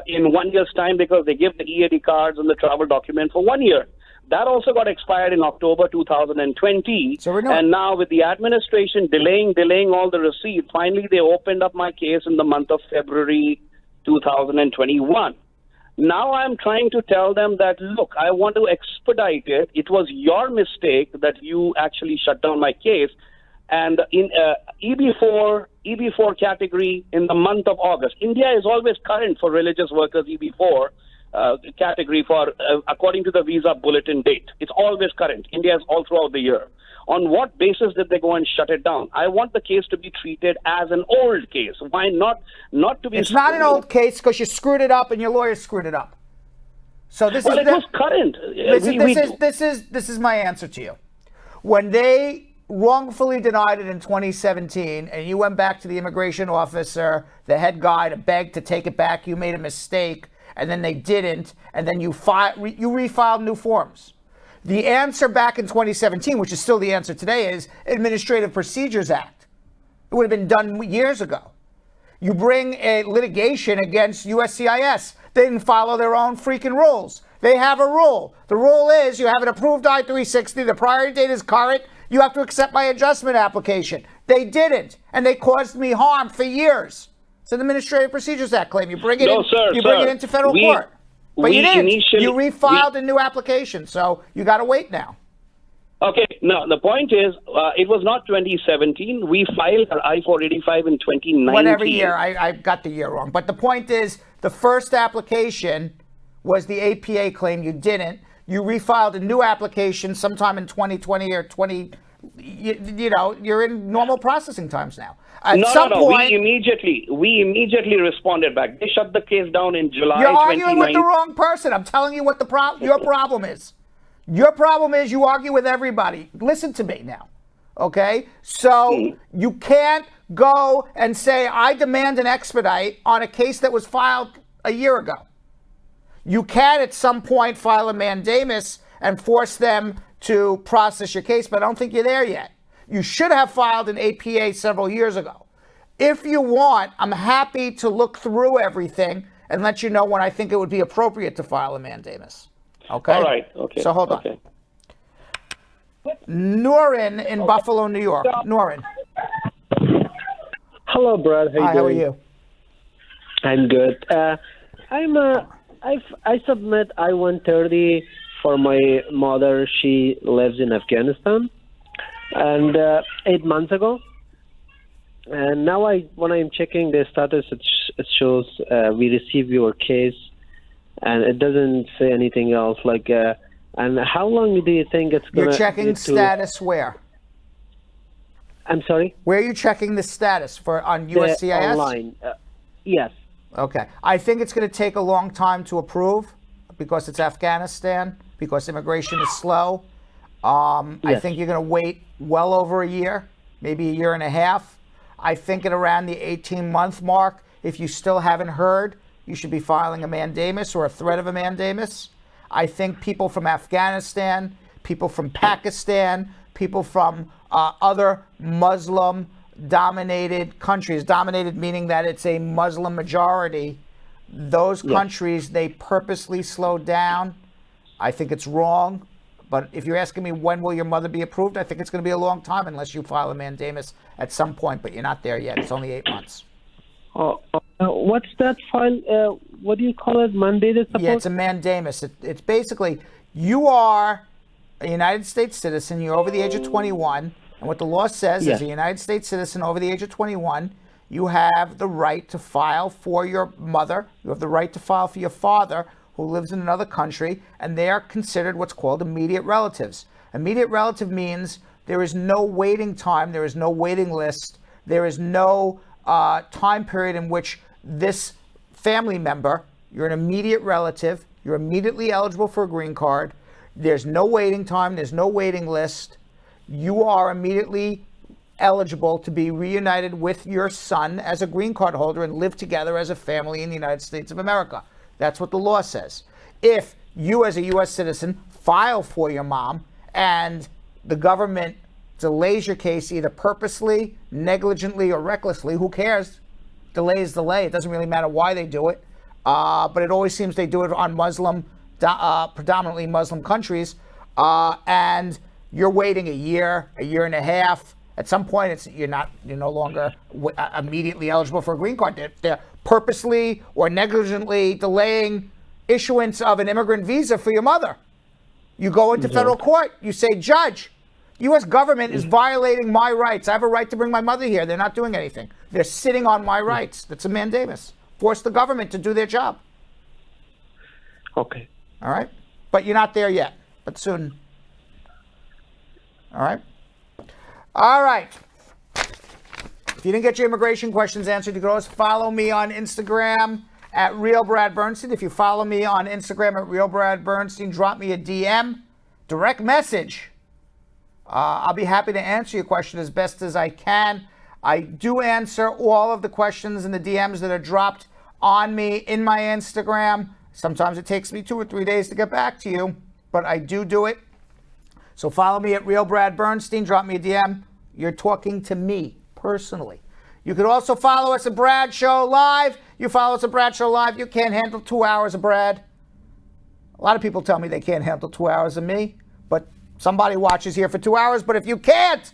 in 1 year's time because they give the EAD cards and the travel document for 1 year. That also got expired in October 2020. And now with the administration delaying all the receipts, finally they opened up my case in the month of February 2021. Now I'm trying to tell them that, look, I want to expedite it. It was your mistake that you actually shut down my case. And in EB4 category in the month of August, India is always current for religious workers, EB4 category for according to the visa bulletin date. It's always current. India is all throughout the year. On what basis did they go and shut it down? I want the case to be treated as an old case. Why not to be? It's not an old case because you screwed it up and your lawyer screwed it up. So this it was current. This is my answer to you. When they wrongfully denied it in 2017, and you went back to the immigration officer, the head guy, to beg to take it back, you made a mistake, and then they didn't, and then you refiled new forms. The answer back in 2017, which is still the answer today, is Administrative Procedures Act. It would have been done years ago. You bring a litigation against USCIS. They didn't follow their own freaking rules. They have a rule. The rule is you have an approved I-360. The priority date is current. You have to accept my adjustment application. They didn't, and they caused me harm for years. It's an Administrative Procedures Act claim. You bring it bring it into federal court. But you didn't. You refiled a new application, so you got to wait now. Okay, no, the point is, it was not 2017. We filed our I-485 in 2019. Whatever year, I got the year wrong. But the point is, the first application was the APA claim. You didn't. You refiled a new application sometime in 2020 or 20. You're in normal processing times now. At some point, we immediately responded back. They shut the case down in July. You're arguing with the wrong person. I'm telling you what your problem is. Your problem is you argue with everybody. Listen to me now, okay? So you can't go and say I demand an expedite on a case that was filed a year ago. You can at some point file a mandamus and force them to process your case, but I don't think you're there yet. You should have filed an APA several years ago. If you want, I'm happy to look through everything and let you know when I think it would be appropriate to file a mandamus. Okay? All right. Okay. So hold on. Okay. Norrin in Buffalo, New York. Norrin. Hello, Brad. How are you? I'm good. I submit I-130 for my mother. She lives in Afghanistan, and 8 months ago. And now when I'm checking the status, it shows we received your case, and it doesn't say anything else. And how long do you think it's going to? You're checking status where? I'm sorry? Where are you checking the status on USCIS? Online. Yes. Okay. I think it's going to take a long time to approve because it's Afghanistan, because immigration is slow. Yes. I think you're going to wait well over a year, maybe a year and a half. I think at around the 18-month mark, if you still haven't heard, you should be filing a mandamus or a threat of a mandamus. I think people from Afghanistan, people from Pakistan, people from other Muslim-dominated countries, dominated meaning that it's a Muslim majority, those countries, they purposely slowed down. I think it's wrong. But if you're asking me when will your mother be approved, I think it's going to be a long time unless you file a mandamus at some point, but you're not there yet. It's only 8 months. What's that file? What do you call it? Mandated support? Yeah, it's a mandamus. It's basically you are a United States citizen, you're over the age of 21, and what the law says is a United States citizen over the age of 21, you have the right to file for your mother, you have the right to file for your father who lives in another country, and they are considered what's called immediate relatives. Immediate relative means there is no waiting time, there is no waiting list, there is no time period in which this family member, you're an immediate relative, you're immediately eligible for a green card, there's no waiting time, there's no waiting list, you are immediately eligible to be reunited with your son as a green card holder and live together as a family in the United States of America. That's what the law says. If you as a U.S. citizen file for your mom and the government delays your case either purposely, negligently, or recklessly, who cares? Delay is delay. It doesn't really matter why they do it. But it always seems they do it on predominantly Muslim countries. And you're waiting a year and a half. At some point, you're no longer immediately eligible for a green card. They're purposely or negligently delaying issuance of an immigrant visa for your mother. You go into federal court. You say, Judge, U.S. government is violating my rights. I have a right to bring my mother here. They're not doing anything. They're sitting on my rights. That's a mandamus. Force the government to do their job. Okay. All right? But you're not there yet. But soon. All right? All right. If you didn't get your immigration questions answered, you can always follow me on Instagram at RealBradBernstein. If you follow me on Instagram at RealBradBernstein, drop me a DM, direct message. I'll be happy to answer your question as best as I can. I do answer all of the questions in the DMs that are dropped on me in my Instagram. Sometimes it takes me 2 or 3 days to get back to you, but I do it. So follow me at RealBradBernstein, drop me a DM. You're talking to me personally. You could also follow us at Brad Show Live. You follow us at Brad Show Live. You can't handle 2 hours of Brad. A lot of people tell me they can't handle 2 hours of me, but somebody watches here for 2 hours. But if you can't,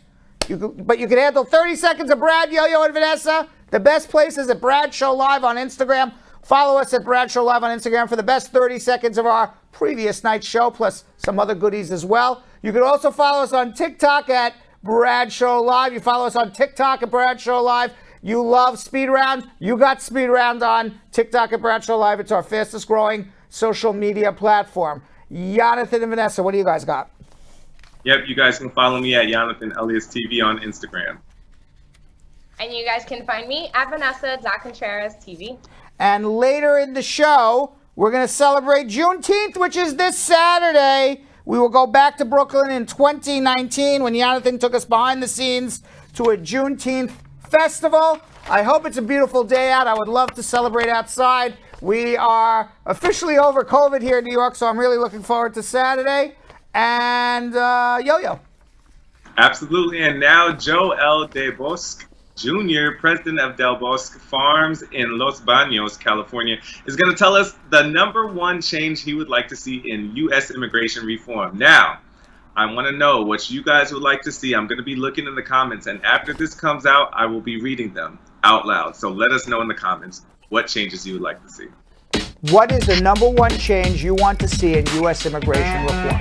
you can handle 30 seconds of Brad, Yo-Yo, and Vanessa. The best place is at Brad Show Live on Instagram. Follow us at Brad Show Live on Instagram for the best 30 seconds of our previous night's show, plus some other goodies as well. You can also follow us on TikTok at Brad Show Live. You follow us on TikTok at Brad Show Live. You love Speed Round. You got Speed Round on TikTok at Brad Show Live. It's our fastest growing social media platform. Yonathan and Vanessa, what do you guys got? Yep, you guys can follow me at Yonathan Elias TV on Instagram. And you guys can find me at Vanessa.Contreras TV. And later in the show, we're going to celebrate Juneteenth, which is this Saturday. We will go back to Brooklyn in 2019 when Yonathan took us behind the scenes to a Juneteenth festival. I hope it's a beautiful day out. I would love to celebrate outside. We are officially over COVID here in New York, so I'm really looking forward to Saturday. And Yo-Yo. Absolutely. And now Joe L. De Bosque Jr., president of Del Bosque Farms in Los Baños, California, is going to tell us the #1 change he would like to see in U.S. immigration reform. Now, I want to know what you guys would like to see. I'm going to be looking in the comments, and after this comes out, I will be reading them out loud. So let us know in the comments what changes you would like to see. What is the #1 change you want to see in U.S. immigration reform?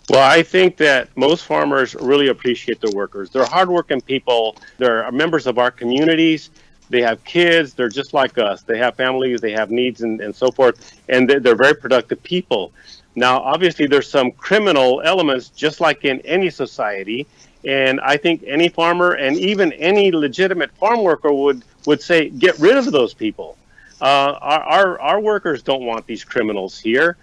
Well, I think that most farmers really appreciate their workers. They're hardworking people. They're members of our communities. They have kids. They're just like us. They have families. They have needs and so forth. And they're very productive people. Now, obviously, there's some criminal elements, just like in any society. And I think any farmer and even any legitimate farm worker would say, get rid of those people. Our workers don't want these criminals here.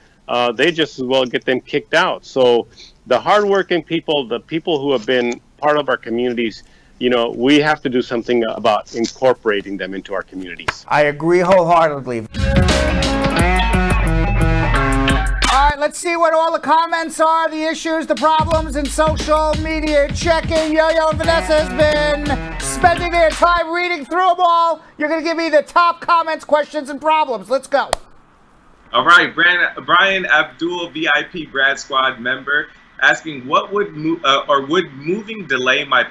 They just as well get them kicked out. So the hardworking people, the people who have been part of our communities, you know, we have to do something about incorporating them into our communities. I agree wholeheartedly. All right, let's see what all the comments are, the issues, the problems in social media. Checking. Yo-Yo and Vanessa has been spending their time reading through them all. You're going to give me the top comments, questions, and problems. Let's go. All right, Brian Abdul, VIP Brad Squad member, asking what would would moving delay my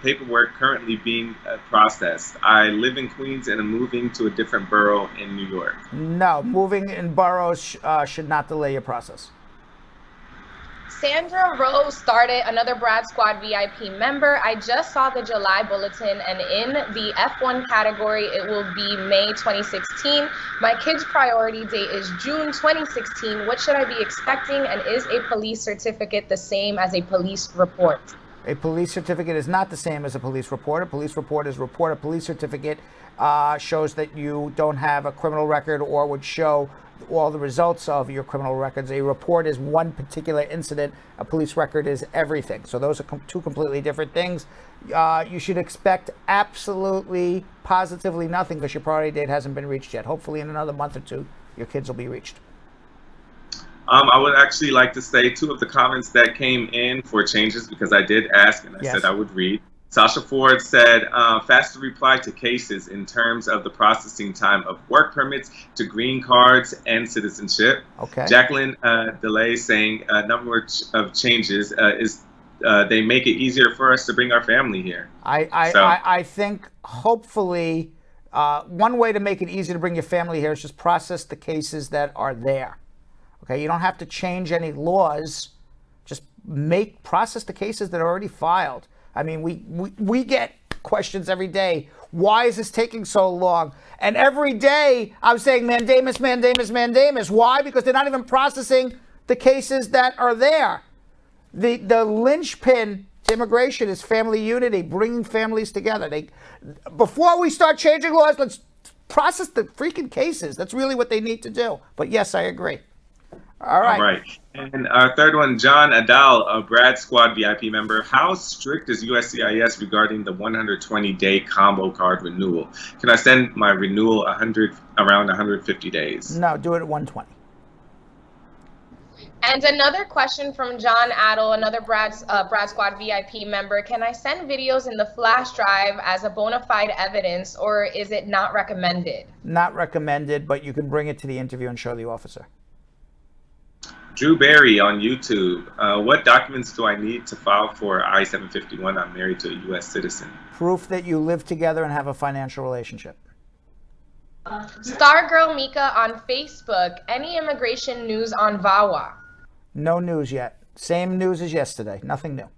paperwork currently being processed? I live in Queens and I'm moving to a different borough in New York. No, moving in boroughs should not delay your process. Sandra Rose started, another Brad Squad VIP member. I just saw the July bulletin, and in the F1 category, it will be May 2016. My kid's priority date is June 2016. What should I be expecting, and is a police certificate the same as a police report? A police certificate is not the same as a police report. A police report is report. A police certificate shows that you don't have a criminal record or would show all the results of your criminal records. A report is one particular incident. A police record is everything. So those are two completely different things. You should expect absolutely, positively nothing because your priority date hasn't been reached yet. Hopefully in another month or two, your kids will be reached. I would actually like to say two of the comments that came in for changes because I did ask and I said I would read. Sasha Ford said, faster reply to cases in terms of the processing time of work permits to green cards and citizenship. Okay. Jacqueline DeLay saying a number of changes is they make it easier for us to bring our family here. I think hopefully one way to make it easier to bring your family here is just process the cases that are there. Okay, you don't have to change any laws. Just process the cases that are already filed. I mean, we get questions every day. Why is this taking so long? And every day I'm saying mandamus, mandamus, mandamus. Why? Because they're not even processing the cases that are there. The linchpin to immigration is family unity, bringing families together. Before we start changing laws, let's process the freaking cases. That's really what they need to do. But yes, I agree. All right. All right. And our third one, John Adal, a Brad Squad VIP member. How strict is USCIS regarding the 120-day combo card renewal? Can I send my renewal around 150 days? No, do it at 120. And another question from John Adel, another Brad Squad VIP member. Can I send videos in the flash drive as a bona fide evidence, or is it not recommended? Not recommended, but you can bring it to the interview and show the officer. Drew Barry on YouTube. What documents do I need to file for I-751? I'm married to a U.S. citizen. Proof that you live together and have a financial relationship. Stargirl Mika on Facebook. Any immigration news on VAWA? No news yet. Same news as yesterday. Nothing new.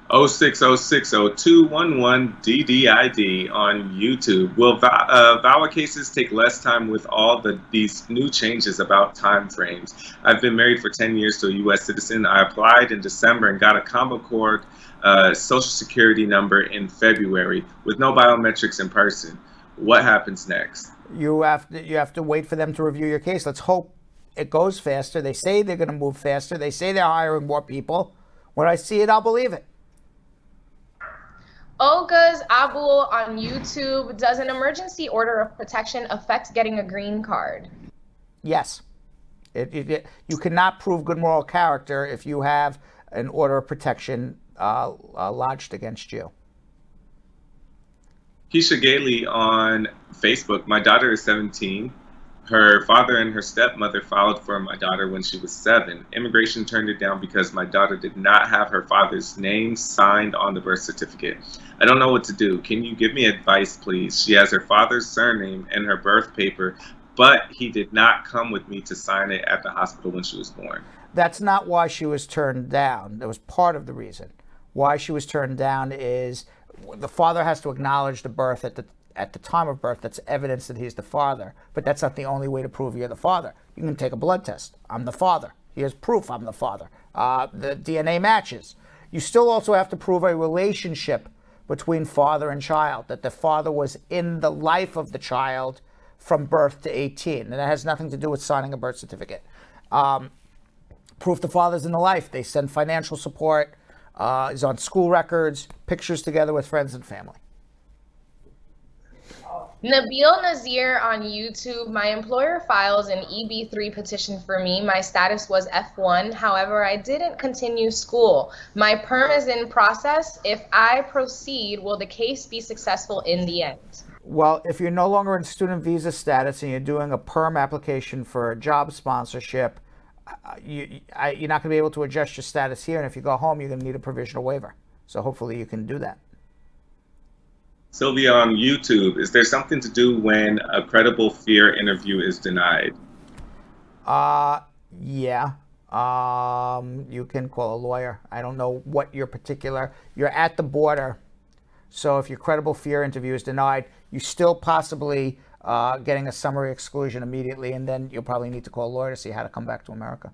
060602111DDID on YouTube. Will VAWA cases take less time with all these new changes about time frames? I've been married for 10 years to a U.S. citizen. I applied in December and got a combo cord social security number in February with no biometrics in person. What happens next? You have to wait for them to review your case. Let's hope it goes faster. They say they're going to move faster. They say they're hiring more people. When I see it, I'll believe it. Olga's Abul on YouTube. Does an emergency order of protection affect getting a green card? Yes. You cannot prove good moral character if you have an order of protection lodged against you. Keisha Gailey on Facebook. My daughter is 17. Her father and her stepmother filed for my daughter when she was 7. Immigration turned it down because my daughter did not have her father's name signed on the birth certificate. I don't know what to do. Can you give me advice, please? She has her father's surname and her birth paper, but he did not come with me to sign it at the hospital when she was born. That's not why she was turned down. That was part of the reason. Why she was turned down is the father has to acknowledge the birth at the time of birth. That's evidence that he's the father, but that's not the only way to prove you're the father. You can take a blood test. I'm the father. Here's proof I'm the father. The DNA matches. You still also have to prove a relationship between father and child, that the father was in the life of the child from birth to 18. And that has nothing to do with signing a birth certificate. Proof the father's in the life. They send financial support, is on school records, pictures together with friends and family. Nabil Nazir on YouTube. My employer files an EB3 petition for me. My status was F1. However, I didn't continue school. My perm is in process. If I proceed, will the case be successful in the end? Well, if you're no longer in student visa status and you're doing a perm application for a job sponsorship, you're not going to be able to adjust your status here, and if you go home, you're going to need a provisional waiver. So hopefully you can do that. Sylvia on YouTube, is there something to do when a credible fear interview is denied? Yeah. You can call a lawyer. I don't know what your particular, you're at the border. So if your credible fear interview is denied, you still possibly getting a summary exclusion immediately, and then you'll probably need to call a lawyer to see how to come back to America.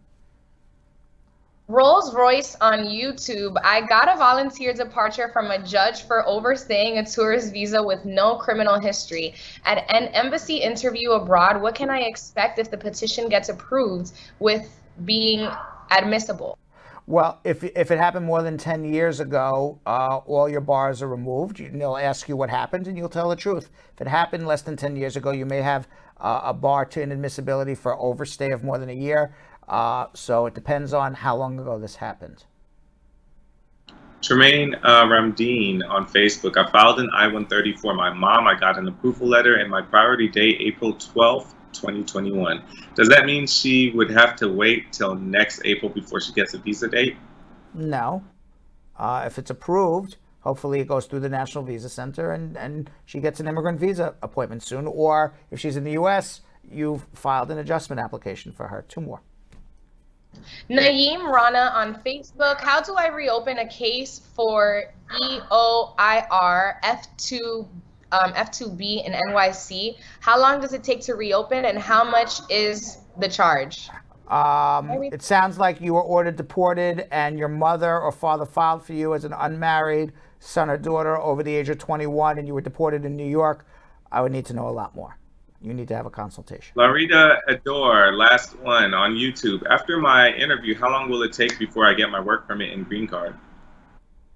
Rolls Royce on YouTube. I got a volunteer departure from a judge for overstaying a tourist visa with no criminal history. At an embassy interview abroad, what can I expect if the petition gets approved with being admissible? Well, if it happened more than 10 years ago, all your bars are removed. They'll ask you what happened, and you'll tell the truth. If it happened less than 10 years ago, you may have a bar to inadmissibility for overstay of more than a year. So it depends on how long ago this happened. Tremaine Ramdeen on Facebook. I filed an I-130 for my mom. I got an approval letter and my priority date April 12th, 2021. Does that mean she would have to wait till next April before she gets a visa date? No. If it's approved, hopefully it goes through the National Visa Center and she gets an immigrant visa appointment soon. Or if she's in the U.S., you've filed an adjustment application for her. 2 more. Naeem Rana on Facebook. How do I reopen a case for EOIR F2B in NYC? How long does it take to reopen, and how much is the charge? It sounds like you were ordered deported and your mother or father filed for you as an unmarried son or daughter over the age of 21 and you were deported in New York. I would need to know a lot more. You need to have a consultation. Larita Adore, last one on YouTube. After my interview, how long will it take before I get my work permit and green card?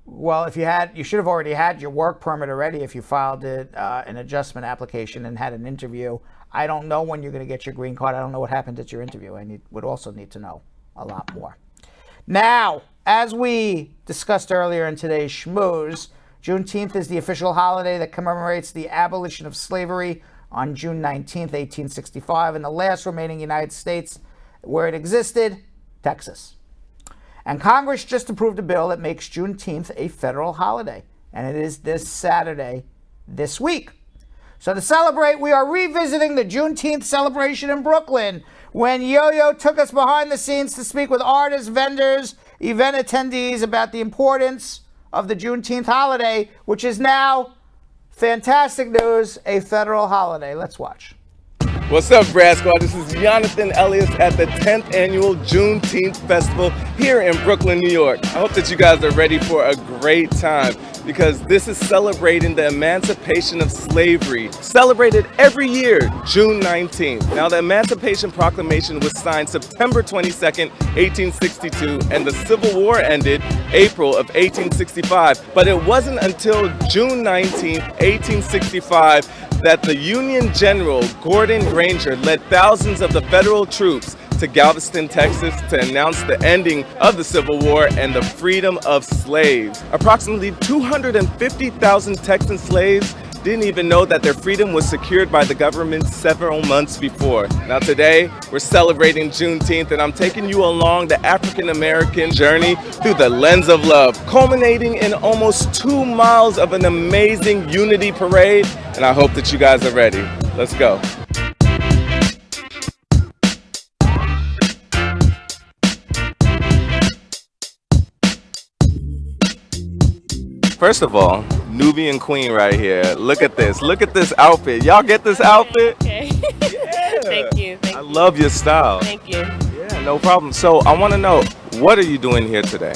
Well, you should have already had your work permit already if you filed an adjustment application and had an interview. I don't know when you're going to get your green card. I don't know what happened at your interview. Would also need to know a lot more. Now, as we discussed earlier in today's Schmooze, Juneteenth is the official holiday that commemorates the abolition of slavery on June 19th, 1865, in the last remaining United States where it existed, Texas. And Congress just approved a bill that makes Juneteenth a federal holiday, and it is this Saturday, this week. So to celebrate, we are revisiting the Juneteenth celebration in Brooklyn, when Yo-Yo took us behind the scenes to speak with artists, vendors, event attendees about the importance of the Juneteenth holiday, which is now, fantastic news, a federal holiday. Let's watch. What's up, Brad Squad? This is Yonathan Elliott at the 10th Annual Juneteenth Festival here in Brooklyn, New York. I hope that you guys are ready for a great time, because this is celebrating the emancipation of slavery, celebrated every year, June 19th. Now, the Emancipation Proclamation was signed September 22nd, 1862, and the Civil War ended April of 1865. But it wasn't until June 19th, 1865, that the Union General Gordon Granger led thousands of the federal troops to Galveston, Texas, to announce the ending of the Civil War and the freedom of slaves. Approximately 250,000 Texan slaves didn't even know that their freedom was secured by the government several months before. Now today, we're celebrating Juneteenth, and I'm taking you along the African-American journey through the lens of love, culminating in almost 2 miles of an amazing unity parade, and I hope that you guys are ready. Let's go. First of all, Nubian Queen right here. Look at this. Look at this outfit. Y'all get this outfit? Okay. Yeah. Thank you. I love your style. Thank you. Yeah, no problem. So I want to know, what are you doing here today?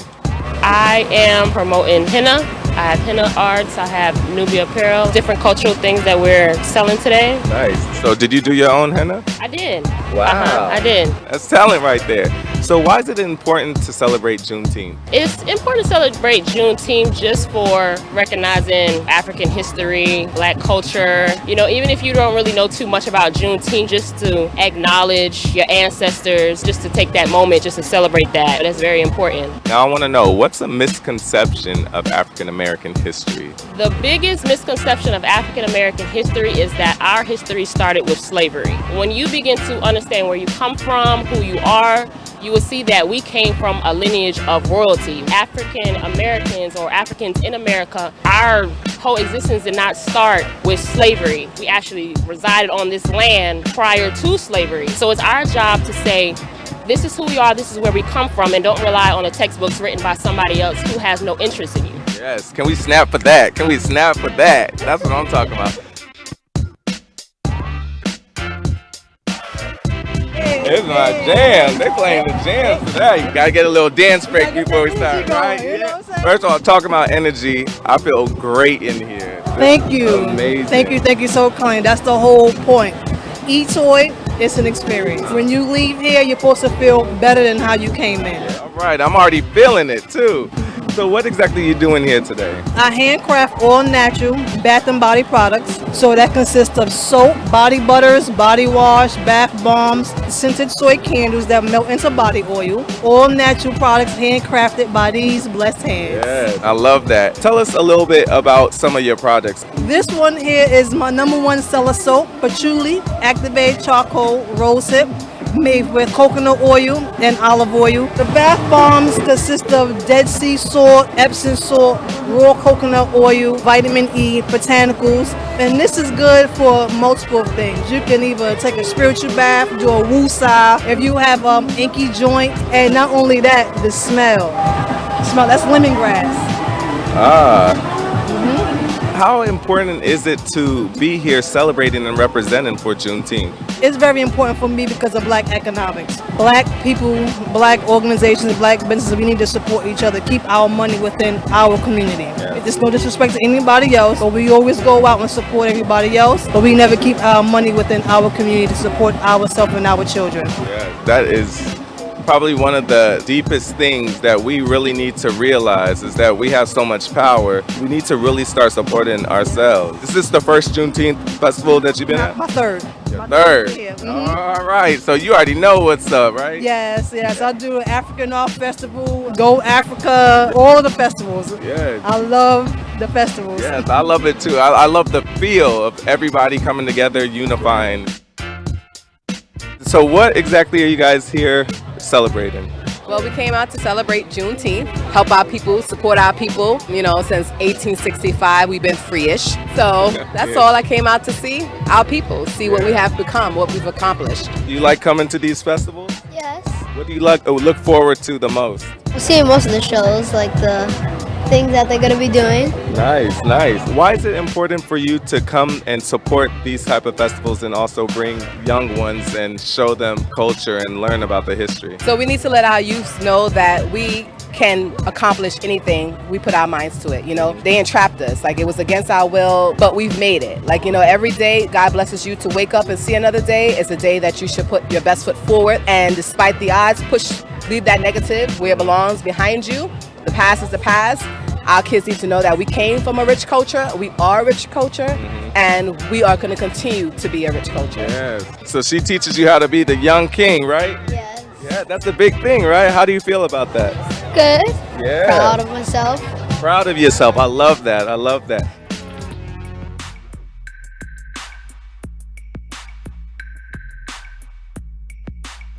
I am promoting henna. I have henna arts. I have Nubia apparel, different cultural things that we're selling today. Nice. So did you do your own henna? I did. Wow. I did. That's talent right there. So why is it important to celebrate Juneteenth? It's important to celebrate Juneteenth just for recognizing African history, Black culture. You know, even if you don't really know too much about Juneteenth, just to acknowledge your ancestors, just to take that moment, just to celebrate that. That's very important. Now I want to know, what's a misconception of African Americans? American history? The biggest misconception of African American history is that our history started with slavery. When you begin to understand where you come from, who you are, you will see that we came from a lineage of royalty. African Americans or Africans in America, our whole existence did not start with slavery. We actually resided on this land prior to slavery. So it's our job to say, this is who we are, this is where we come from, and don't rely on the textbooks written by somebody else who has no interest in you. Yes, can we snap for that? Can we snap for that? That's what I'm talking about. It's my jam. They playing the jams today. You gotta get a little dance break before we start, right? Yeah. First of all, talking about energy, I feel great in here. Thank you. Amazing. Thank you so kind. That's the whole point. E-Toy, it's an experience. When you leave here, you're supposed to feel better than how you came in. All right, I'm already feeling it too. So what exactly are you doing here today? I handcraft all natural bath and body products. So that consists of soap, body butters, body wash, bath bombs, scented soy candles that melt into body oil. All natural products handcrafted by these blessed hands. Yeah, I love that. Tell us a little bit about some of your projects. This one here is my #1 seller soap, patchouli, activated charcoal, rosehip, made with coconut oil and olive oil. The bath bombs consist of Dead Sea salt, Epsom salt, raw coconut oil, vitamin E, botanicals, and this is good for multiple things. You can either take a spiritual bath, do a woosah, if you have inky joint, and not only that, the smell, that's lemongrass. How important is it to be here celebrating and representing for Juneteenth? It's very important for me because of black economics. Black people, black organizations, black businesses, we need to support each other, keep our money within our community. It's no disrespect to anybody else, but we always go out and support everybody else, but we never keep our money within our community to support ourselves and our children. Yeah, that is probably one of the deepest things that we really need to realize is that we have so much power. We need to really start supporting ourselves. Is this the first Juneteenth festival that you've been at? My third. Your third? All right, so you already know what's up, right? Yes. I do African Art Festival, Go Africa, all of the festivals. Yeah. I love the festivals. Yes, I love it too. I love the feel of everybody coming together, unifying. So what exactly are you guys here celebrating? Well, we came out to celebrate Juneteenth, help our people, support our people. You know, since 1865, we've been free-ish. So that's all I came out to see, our people, see what we have become, what we've accomplished. Do you like coming to these festivals? Yes. What do you look forward to the most? I'm seeing most of the shows, like the things that they're going to be doing. Nice. Why is it important for you to come and support these type of festivals and also bring young ones and show them culture and learn about the history? So we need to let our youth know that we can accomplish anything we put our minds to it. You know, they entrapped us, like it was against our will, but we've made it. Like, you know, every day God blesses you to wake up and see another day. It's a day that you should put your best foot forward, and despite the odds, leave that negative where it belongs behind you. The past is the past. Our kids need to know that we came from a rich culture, we are a rich culture, and we are going to continue to be a rich culture. Yes. So she teaches you how to be the young king, right? Yes. Yeah, that's a big thing, right? How do you feel about that? Good. Yeah. Proud of myself. Proud of yourself. I love that.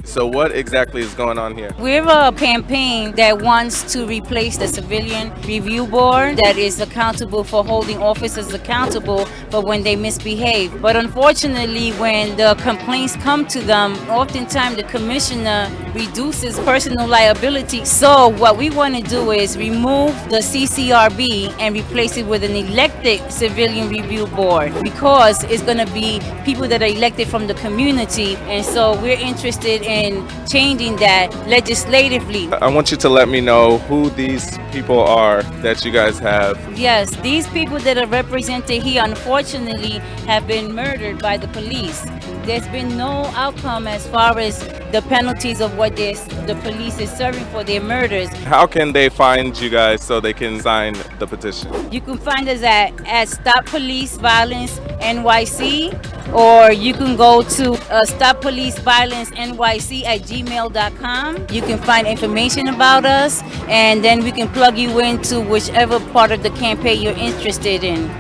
So what exactly is going on here? We're a campaign that wants to replace the civilian review board that is accountable for holding officers accountable for when they misbehave. But unfortunately, when the complaints come to them, oftentimes the commissioner reduces personal liability. So what we want to do is remove the CCRB and replace it with an elected civilian review board, because it's going to be people that are elected from the community. And so we're interested in changing that legislatively. I want you to let me know who these people are that you guys have. Yes, these people that are represented here unfortunately have been murdered by the police. There's been no outcome as far as the penalties of what the police is serving for their murders. How can they find you guys so they can sign the petition? You can find us at Stop Police Violence NYC, or you can go to stoppoliceviolencenyc@gmail.com. You can find information about us, and then we can plug you into whichever part of the campaign you're interested in.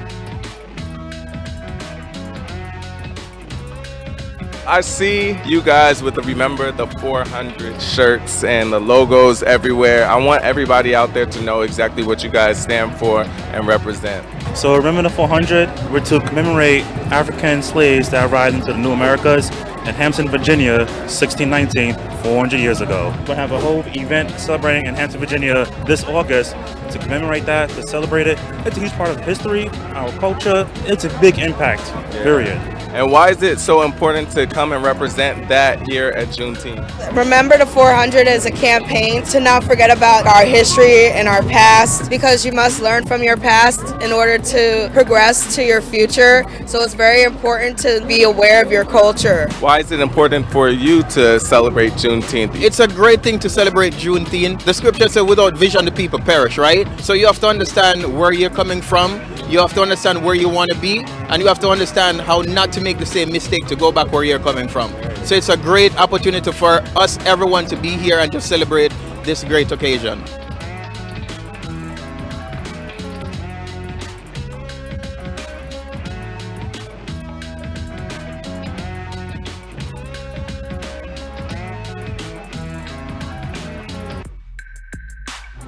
I see you guys with the Remember the 400 shirts and the logos everywhere. I want everybody out there to know exactly what you guys stand for and represent. So Remember the 400, we're to commemorate African slaves that arrived into the New Americas in Hampton, Virginia, 1619, 400 years ago. We'll have a whole event celebrating in Hampton, Virginia this August to commemorate that, to celebrate it. It's a huge part of history, our culture. It's a big impact, period. And why is it so important to come and represent that here at Juneteenth? Remember the 400 is a campaign to not forget about our history and our past, because you must learn from your past in order to progress to your future. So it's very important to be aware of your culture. Why is it important for you to celebrate Juneteenth? It's a great thing to celebrate Juneteenth. The scripture says, without vision the people perish, right? So you have to understand where you're coming from, you have to understand where you want to be, and you have to understand how not to make the same mistake to go back where you're coming from. So it's a great opportunity for us, everyone, to be here and to celebrate this great occasion.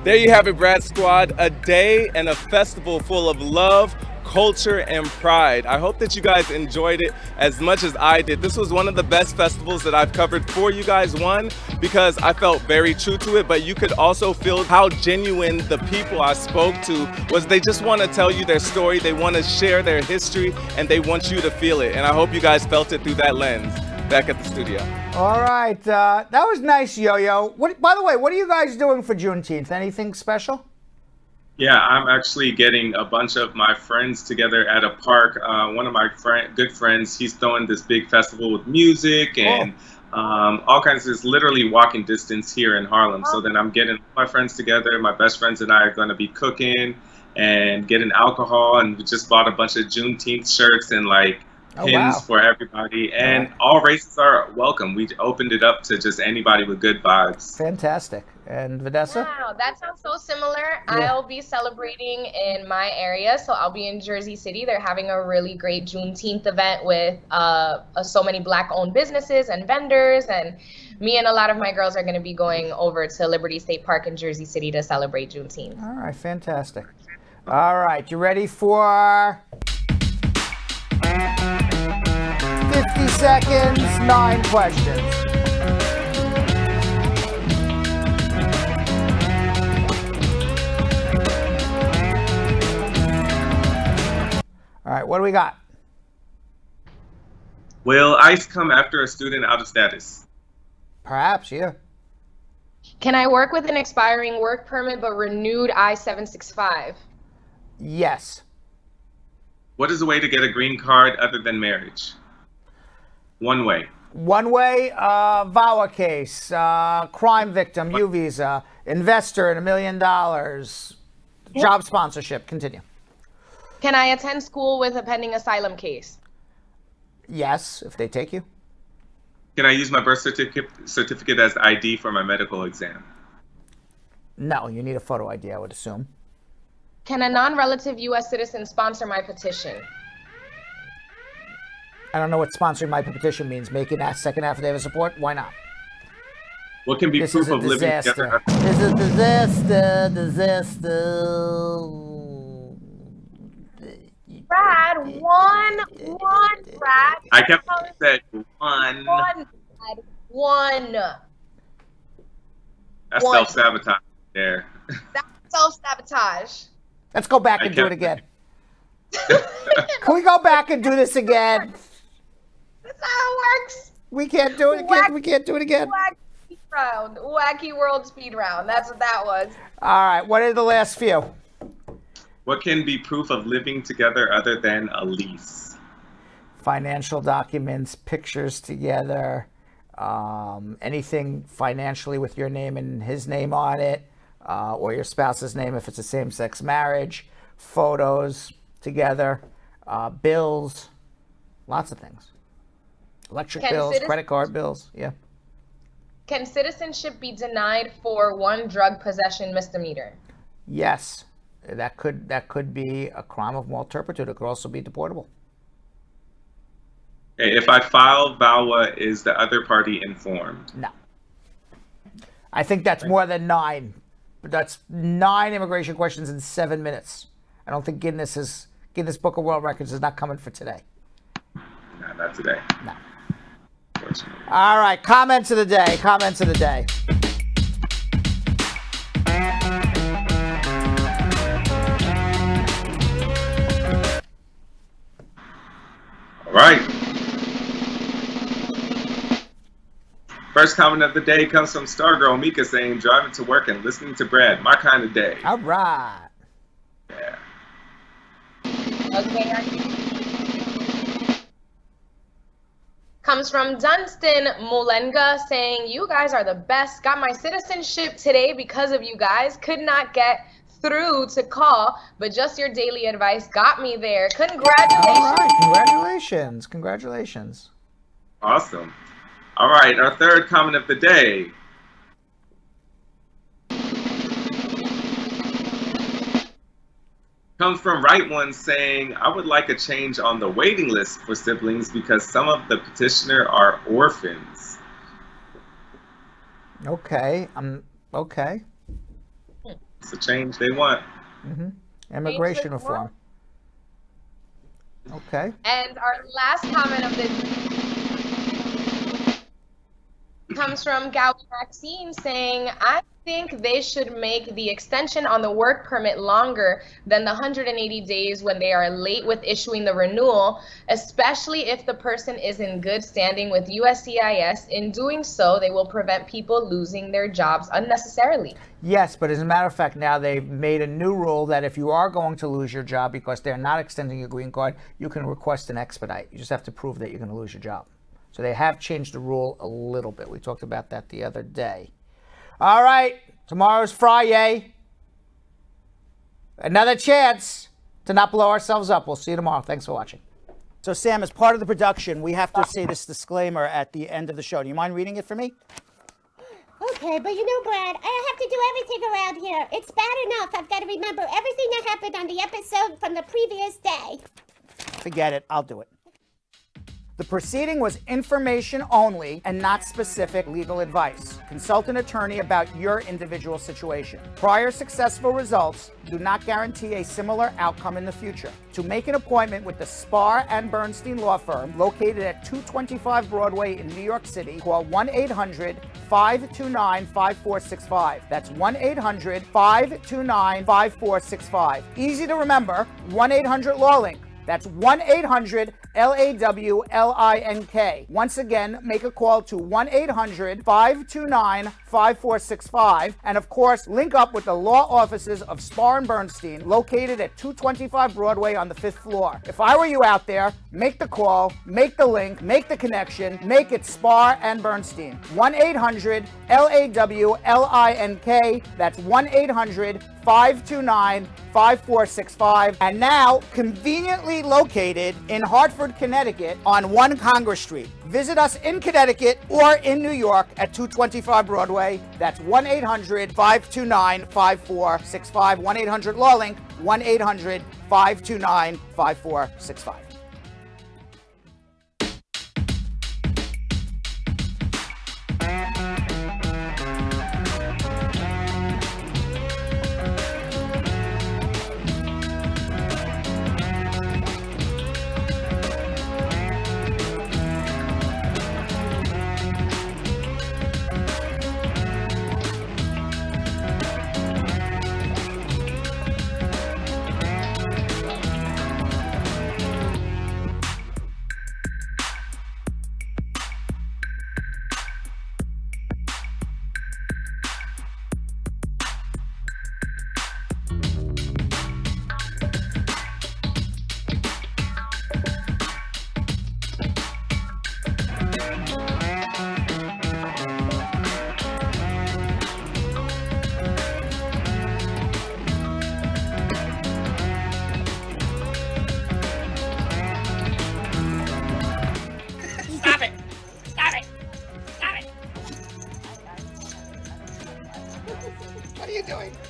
There you have it, Brad Squad. A day and a festival full of love, culture, and pride. I hope that you guys enjoyed it as much as I did. This was one of the best festivals that I've covered for you guys. One, because I felt very true to it, but you could also feel how genuine the people I spoke to was. They just want to tell you their story, they want to share their history, and they want you to feel it. And I hope you guys felt it through that lens. Back at the studio. All right, that was nice, Yo-Yo. By the way, what are you guys doing for Juneteenth? Anything special? Yeah, I'm actually getting a bunch of my friends together at a park. One of my good friends, he's throwing this big festival with music and all kinds of, it's literally walking distance here in Harlem. So then I'm getting my friends together. My best friends and I are going to be cooking and getting alcohol. And we just bought a bunch of Juneteenth shirts and like pins for everybody. And all races are welcome. We opened it up to just anybody with good vibes. Fantastic. And Vanessa? Wow, that sounds so similar. I'll be celebrating in my area, so I'll be in Jersey City. They're having a really great Juneteenth event with so many Black-owned businesses and vendors, and me and a lot of my girls are going to be going over to Liberty State Park in Jersey City to celebrate Juneteenth. All right, fantastic. All right, you ready for 50 seconds, 9 questions. All right, what do we got? Will ICE come after a student out of status? Perhaps, yeah. Can I work with an expiring work permit but renewed I-765? Yes. What is a way to get a green card other than marriage? One way. One way, VAWA case, crime victim, U visa, investor in $1 million, job sponsorship. Continue. Can I attend school with a pending asylum case? Yes, if they take you. Can I use my birth certificate as ID for my medical exam? No, you need a photo ID, I would assume. Can a non-relative U.S. citizen sponsor my petition? I don't know what sponsoring my petition means. Making that second affidavit of support? Why not? What can be proof of living together? This is a disaster. Brad, one, Brad. I kept saying one. One. That's self-sabotage there. That's self-sabotage. Let's go back and do it again. Can we go back and do this again? That's how it works. We can't do it again. We can't do it again. Wacky round. Wacky world speed round. That's what that was. All right. What are the last few? What can be proof of living together other than a lease? Financial documents, pictures together, anything financially with your name and his name on it, or your spouse's name if it's a same-sex marriage, photos together, bills, Lots of things. Electric Can bills, citizen- credit card bills. Yeah. Can citizenship be denied for one drug possession misdemeanor? Yes. That could be a crime of moral turpitude. It could also be deportable. Okay, if I file VAWA, is the other party informed? No. I think that's more than 9. But that's 9 immigration questions in 7 minutes. I don't think Guinness Book of World Records is not coming for today. No, not today. No. All right, comments of the day. Comments of the day. All right. First comment of the day comes from Stargirl Mika saying, driving to work and listening to Brad. My kind of day. All right. Yeah. Okay. Comes from Dunstan Mulenga saying, you guys are the best. Got my citizenship today because of you guys. Could not get through to call, but just your daily advice got me there. Congratulations. All right. Congratulations. Congratulations. Awesome. All right, our third comment of the day. Comes from Right One saying, I would like a change on the waiting list for siblings because some of the petitioner are orphans. Okay. Okay. It's a change they want. Immigration reform. Okay. And our last comment of the comes from Gabby Maxine saying, I think they should make the extension on the work permit longer than the 180 days when they are late with issuing the renewal, especially if the person is in good standing with USCIS. In doing so, they will prevent people losing their jobs unnecessarily. Yes, but as a matter of fact, now they've made a new rule that if you are going to lose your job because they're not extending your green card, you can request an expedite. You just have to prove that you're going to lose your job. So they have changed the rule a little bit. We talked about that the other day. All right, tomorrow's Friday. Another chance to not blow ourselves up. We'll see you tomorrow. Thanks for watching. So Sam, as part of the production, we have to say this disclaimer at the end of the show. Do you mind reading it for me? Okay, but you know, Brad, I have to do everything around here. It's bad enough I've got to remember everything that happened on the episode from the previous day. Forget it. I'll do it. The proceeding was information only and not specific legal advice. Consult an attorney about your individual situation. Prior successful results do not guarantee a similar outcome in the future. To make an appointment with the Spar and Bernstein law firm located at 225 Broadway in New York City, call 1-800-529-5465. That's 1-800-529-5465. Easy to remember, 1-800-LAW-LINK. That's 1-800-LAWLINK. Once again, make a call to 1-800-529-5465. And of course, link up with the law offices of Spar and Bernstein, located at 225 Broadway on the 5th floor. If I were you out there, make the call, make the link, make the connection, make it Spar and Bernstein. 1-800-LAWLINK. That's 1-800-529-5465. And now, conveniently located in Hartford, Connecticut on 1 Congress Street. Visit us in Connecticut or in New York at 225 Broadway. That's 1-800-529-5465. 1-800-LAW-LINK. 1-800-529-5465. doing?